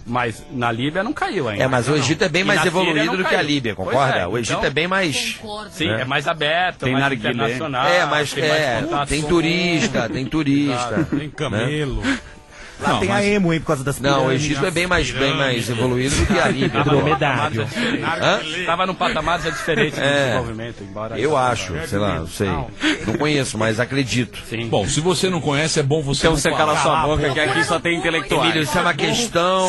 S12: Mas na Líbia não caiu ainda.
S9: Mas o Egito é bem mais evoluído do que a Líbia, concorda? O Egito
S12: então,
S9: é bem mais...
S12: Sim, é mais aberto,
S11: Tem
S12: mais
S11: narguilé.
S12: internacional.
S9: Tem turista.
S7: Tem camelo.
S14: Lá tem a emo, hein, por causa das pirâmides.
S9: Não, o Egito é bem mais evoluído do que a Líbia.
S10: Dromedário.
S12: Tava num patamar já diferente do desenvolvimento, embora...
S9: Eu acho, sei lá, não sei. Não conheço, mas acredito.
S12: Sim.
S6: Bom, se você não conhece, é bom você
S11: Então
S6: não
S11: você
S6: falar.
S11: cala sua boca, que aqui só tem intelectuais.
S9: Emílio, isso é uma questão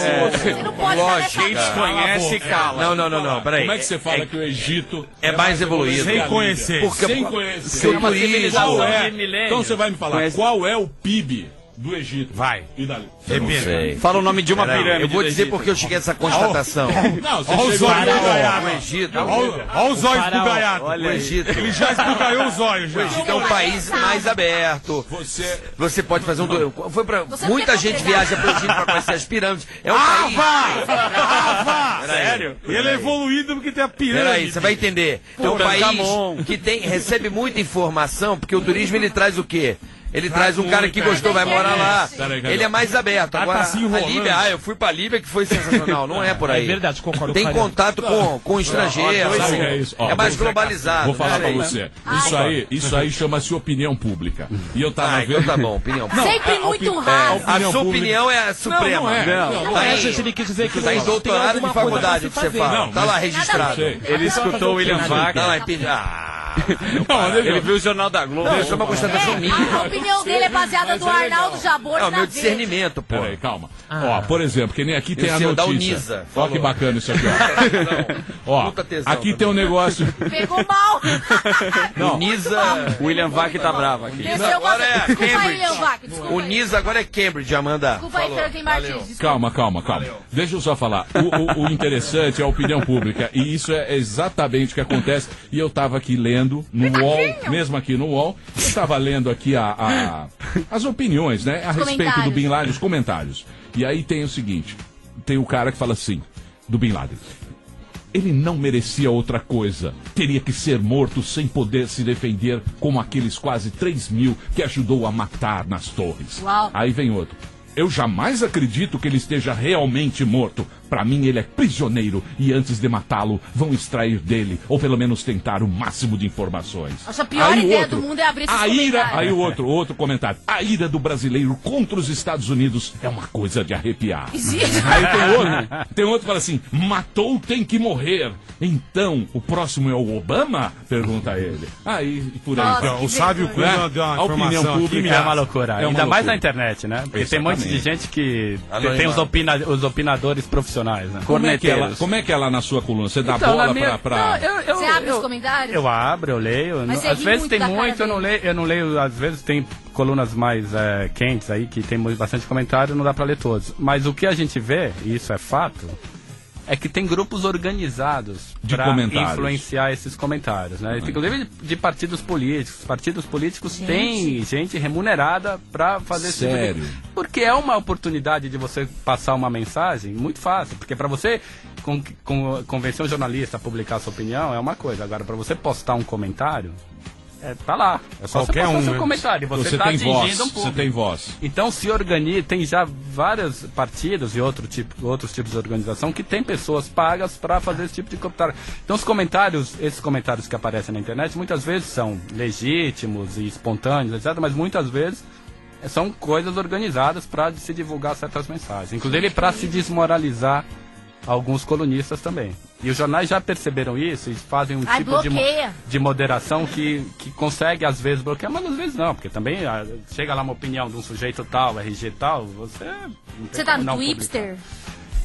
S9: lógica.
S11: Quem desconhece, cala.
S9: Não, peraí.
S6: Como é que você fala que o Egito
S9: é mais evoluído?
S6: Sem
S7: conhecer.
S9: Porque
S6: sem conhecer.
S9: Seu turismo...
S6: Qual é? Então você vai me falar, qual é o PIB do Egito?
S7: Vai.
S6: E dali?
S9: Não sei.
S11: Fala o nome de uma pirâmide.
S9: Eu vou
S11: do
S9: dizer
S11: Egito.
S9: porque eu cheguei a essa constatação.
S6: Não, você
S7: Olha os
S6: chegou
S7: olhos
S6: no
S9: O Egito...
S7: Olha os olhos esbugalhados.
S9: O Egito...
S7: Ele já esbugalhou os olhos.
S9: O Egito é um país mais aberto. Você pode fazer um... Muita gente viaja pro Egito pra conhecer as pirâmides. É um país...
S7: Sério? Ele é evoluído porque tem a pirâmide.
S9: Peraí, você vai entender. É um país que recebe muita informação, porque o turismo ele traz o quê? Ele traz um cara que gostou, vai morar lá. Ele é mais aberto. Agora, a Líbia, eu fui pra Líbia que foi sensacional. Não é por aí.
S10: É verdade, concordo.
S9: Tem contato com estrangeiros.
S6: Sabe o que é isso? Ó,
S9: É mais globalizado.
S6: Vou falar
S9: né?
S6: pra você. Isso aí chama-se opinião pública. E eu tava
S9: Então
S6: vendo...
S9: tá bom, opinião pública.
S13: Sempre muito raso.
S9: A sua opinião é a suprema.
S6: Não
S10: é. Se ele quis dizer que
S9: Tá em doutorado de faculdade que você fala. Tá lá registrado.
S11: Ele escutou o William Vac.
S9: Tá lá
S11: Ele viu o Jornal da Globo.
S9: Isso é uma constatação minha.
S13: A opinião dele é baseada no Arnaldo Jabor.
S9: É o meu discernimento, pô.
S6: Peraí, calma. Ó, por exemplo, que nem aqui tem a
S9: sei, da
S6: notícia.
S9: Unisa.
S6: Olha que bacana isso aqui, ó. Ó,
S9: Puta tesão
S6: aqui
S9: também.
S6: tem um negócio...
S13: Pegou mal.
S6: Não.
S9: Unisa...
S11: O William Vac tá bravo aqui.
S13: Desceu
S9: agora é
S13: Desculpa aí,
S9: Cambridge.
S13: Leon Vac. Desculpa aí.
S9: Unisa agora é Cambridge, Amanda.
S13: Desculpa aí, Franklin Martins. Desculpa.
S6: Calma. Deixa eu só falar. O interessante é a opinião pública. E isso é exatamente o que acontece. E eu tava aqui lendo no UOL, mesmo aqui no UOL, eu tava lendo aqui as opiniões, né? A respeito do Bin Laden, os comentários. E aí tem o seguinte, tem o cara que fala assim, do Bin Laden. Ele não merecia outra coisa. Teria que ser morto sem poder se defender, como aqueles quase 3 mil que ajudou a matar nas torres.
S13: Uau.
S6: Aí vem outro. Eu jamais acredito que ele esteja realmente morto. Pra mim, ele é prisioneiro e antes de matá-lo, vão extrair dele, ou pelo menos tentar o máximo de informações.
S13: Acho a pior ideia do mundo é abrir esses comentários.
S6: Aí o outro comentário. A ira do brasileiro contra os Estados Unidos é uma coisa de arrepiar. Aí tem outro que fala assim, matou tem que morrer. Então, o próximo é o Obama? Pergunta ele. Aí, por aí.
S7: Então, o sábio Cunha deu uma
S6: A opinião
S7: informação
S6: pública
S12: É uma loucura.
S6: É uma
S12: Ainda mais
S6: loucura.
S12: na internet, né? Porque tem um monte de gente que tem os opinadores profissionais, né?
S6: Como é que é lá na sua coluna? Você dá
S12: Então,
S6: bola
S12: na minha-
S6: pra...
S13: Você abre os comentários?
S12: Eu abro, eu leio.
S13: Mas você
S12: Às
S13: ri
S12: vezes
S13: muito
S12: tem
S13: da cara
S12: muito, eu não leio. Às vezes tem colunas mais quentes aí, que tem bastante comentário, não dá pra ler todos. Mas o que a gente vê, e isso é fato, é que tem grupos organizados
S6: De
S12: para
S6: comentários.
S12: influenciar esses comentários, né? Inclusive de partidos políticos. Partidos políticos têm gente remunerada para fazer esse tipo de...
S6: Sério?
S12: Porque é uma oportunidade de você passar uma mensagem muito fácil. Porque para você convencer um jornalista a publicar a sua opinião é uma coisa. Agora, para você postar um comentário, tá lá. É só
S7: Qualquer
S12: você postar
S7: um,
S12: seu
S7: né?
S12: comentário. Você tá
S6: tem
S12: atingindo
S6: voz,
S12: um público.
S6: você tem voz.
S12: Então se organiza, tem já vários partidos e outros tipos de organização que tem pessoas pagas para fazer esse tipo de comentário. Então esses comentários que aparecem na internet muitas vezes são legítimos e espontâneos, etc. Mas muitas vezes são coisas organizadas para se divulgar certas mensagens. Inclusive para se desmoralizar alguns colunistas também. E os jornais já perceberam isso e fazem um tipo de moderação que consegue às vezes bloquear, mas às vezes não, porque também chega lá uma opinião de um sujeito tal, RG tal,
S13: Você tá no Twipster?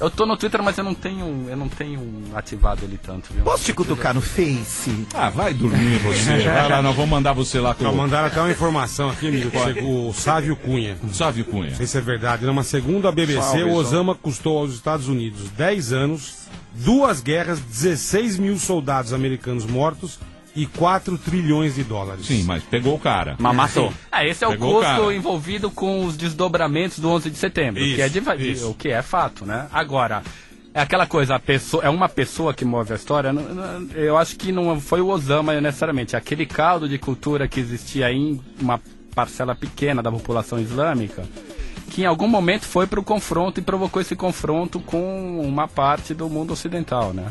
S12: Eu tô no Twitter, mas eu não tenho ativado ele tanto, viu?
S14: Posso te cutucar no Face?
S6: Ah, vai dormir você. Vai lá, nós vamos mandar você lá com
S7: Não, mandaram até uma informação aqui, amigo. O Sávio Cunha.
S6: Sávio Cunha.
S7: Não sei se é verdade. Numa segundo a BBC, o Osama custou aos Estados Unidos 10 anos, 2 guerras, 16 mil soldados americanos mortos e 4 trilhões de dólares.
S6: Sim, mas pegou o cara.
S11: Mas matou.
S12: Esse é o
S6: Pegou o
S12: custo
S6: cara.
S12: envolvido com os desdobramentos do 11 de setembro,
S7: Isso,
S12: que é o que é fato, né? Agora, é aquela coisa, é uma pessoa que move a história, eu acho que não foi o Osama necessariamente, é aquele caldo de cultura que existia em uma parcela pequena da população islâmica, que em algum momento foi para o confronto e provocou esse confronto com uma parte do mundo ocidental, né?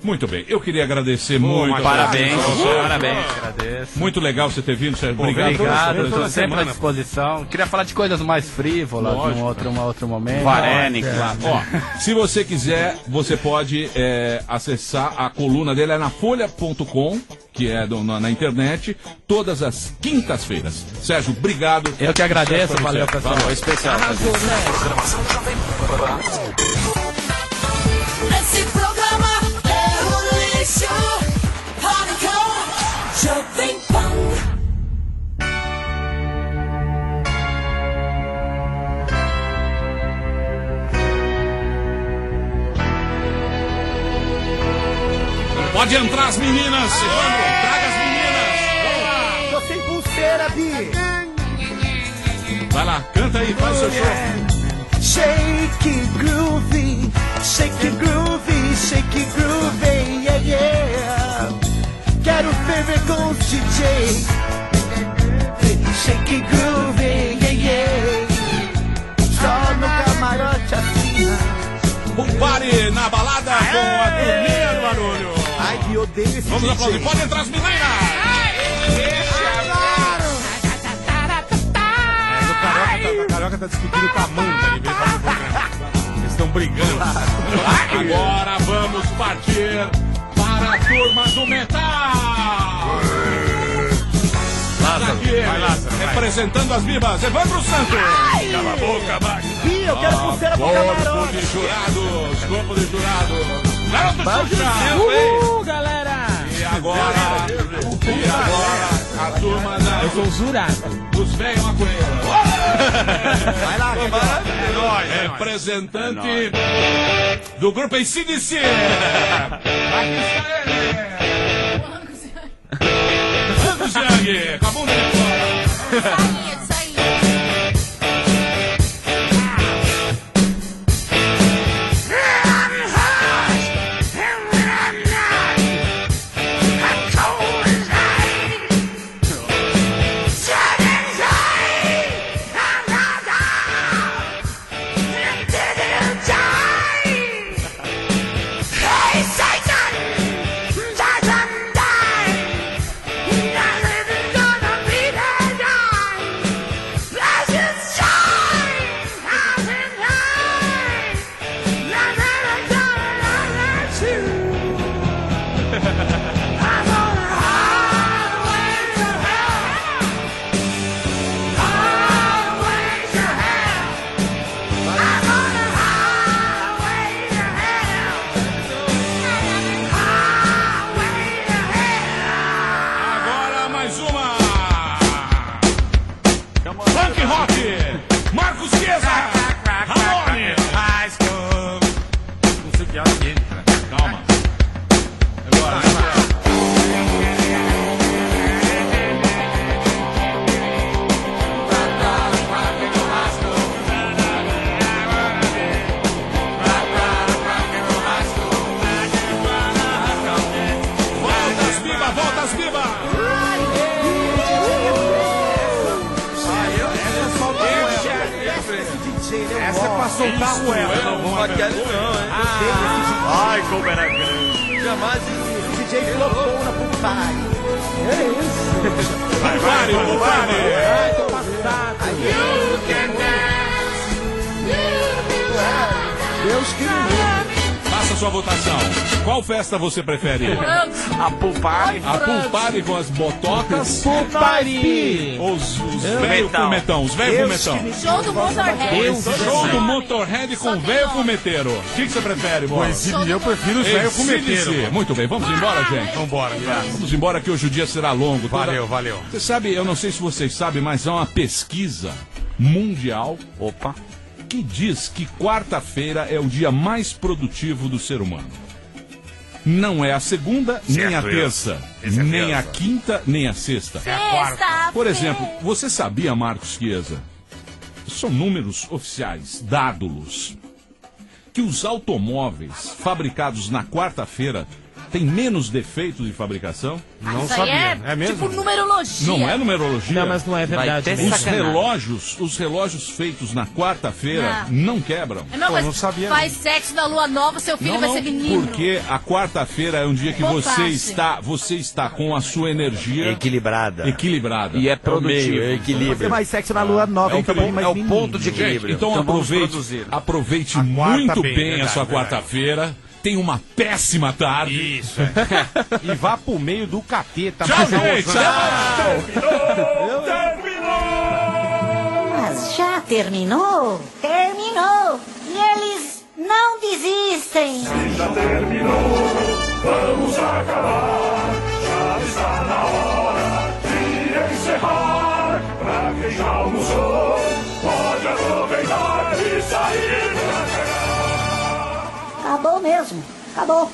S6: Muito bem, eu queria agradecer muito.
S12: Parabéns,
S6: Sérgio.
S12: parabéns, agradeço.
S6: Muito legal você ter vindo, Sérgio.
S12: Obrigado,
S6: Toda
S12: estou sempre à
S6: semana.
S12: disposição. Queria falar de coisas mais frívolas num outro momento.
S11: Varene, claro.
S6: Ó, se você quiser, você pode acessar a coluna dele, é na folha.com, que é na internet, todas as quintas-feiras. Sérgio, obrigado.
S12: Eu que agradeço, valeu, pessoal.
S6: Valeu.
S11: Especial.
S16: Esse programa é um lixo. Hardcore, Jovem Pan.
S6: Pode entrar as meninas, Evandro. Traga as meninas. Vamos lá.
S14: Tô sem pulseira, Bi.
S6: Vai lá, canta aí, faz o seu show.
S16: Shake it groovy, shake it groovy, shake it groovy, yeah, yeah. Quero ferver com o DJ. Shake it groovy, yeah, yeah. Só no camarote assim.
S6: Um pare na balada com a turminha do barulho.
S14: Ai, que odeio esse
S6: Vamos
S14: DJ.
S6: aplaudir, pode entrar as meninas.
S7: O Carioca tá discutindo com a Amanda ali mesmo no programa. Eles estão brigando.
S6: Agora vamos partir para a turma do metal.
S7: Lázaro,
S6: Aqui,
S7: vai, Lázaro, vai.
S6: representando as vivas, Evandro Santos. Cala a boca, baixo.
S14: Bi, eu quero pulseira pro
S6: Corpo
S14: camarote.
S6: de jurados, corpo de jurados. Garoto Xuxa.
S10: Galera!
S6: E agora a turma
S10: Eu sou o jurado.
S6: dos velhos maconheiros.
S14: Vai lá, Carioca.
S6: É nóis, representante do grupo AC/DC. Aqui está ele. Angus Young, com a bunda de fora. Agora mais uma. Punk Rock. Marcos Chiesa. Ramone.
S7: Não sei que hora que entra.
S6: Calma. Agora. Volta as bibas, volta as bibas.
S7: Essa é pra soltar o ela.
S9: Não vou maquiar ele não, hein?
S15: Ai, como era grande.
S9: Jamais
S14: O DJ flopou na pulpare.
S6: Vai, pare.
S14: Ai, tô passado. Deus que me
S6: Faça sua votação. Qual festa você prefere?
S11: A Pulpare.
S6: A pool party com as botocas
S10: Pupari!
S6: ou os velhos fumetão? Os velhos fumetão.
S13: Show do Motorhead.
S6: Show do Motorhead com velho fumeteiro. O que você prefere, Bola?
S7: Eu prefiro os velhos fumeteiros.
S6: AC/DC. Muito bem, vamos embora, gente.
S7: Vambora,
S6: Vamos embora que hoje o dia será longo.
S7: Valeu, valeu.
S6: Você sabe, eu não sei se vocês sabem, mas há uma pesquisa mundial que diz que quarta-feira é o dia mais produtivo do ser humano. Não é a segunda, nem a terça, nem a quinta, nem a sexta.
S13: É a quarta.
S6: Por exemplo, você sabia, Marcos Chiesa, são números oficiais, dados, que os automóveis fabricados na quarta-feira
S17: tem menos defeitos de fabricação?
S7: Não
S13: Isso aí é tipo numerologia.
S17: Não é numerologia.
S12: Não, mas não é verdade.
S17: Os relógios feitos na quarta-feira não quebram.
S13: Não faz sexo na lua nova, seu filho vai ser menino.
S17: Porque a quarta-feira é um dia que você está com a sua energia
S9: equilibrada.
S17: E
S9: é produtivo. É equilíbrio.
S14: Você mais sexo na lua nova,
S9: é o ponto de equilíbrio.
S17: Então aproveite muito bem a sua quarta-feira. Tenha uma péssima tarde.
S7: Isso. E vá pro meio do capeta.
S17: Tchau, gente.
S5: Mas já terminou? Terminou. E eles não desistem.
S4: Se já terminou, vamos acabar. Já está na hora de encerrar. Pra quem já almoçou, pode aproveitar e sair pra cá.
S5: Acabou mesmo. Acabou.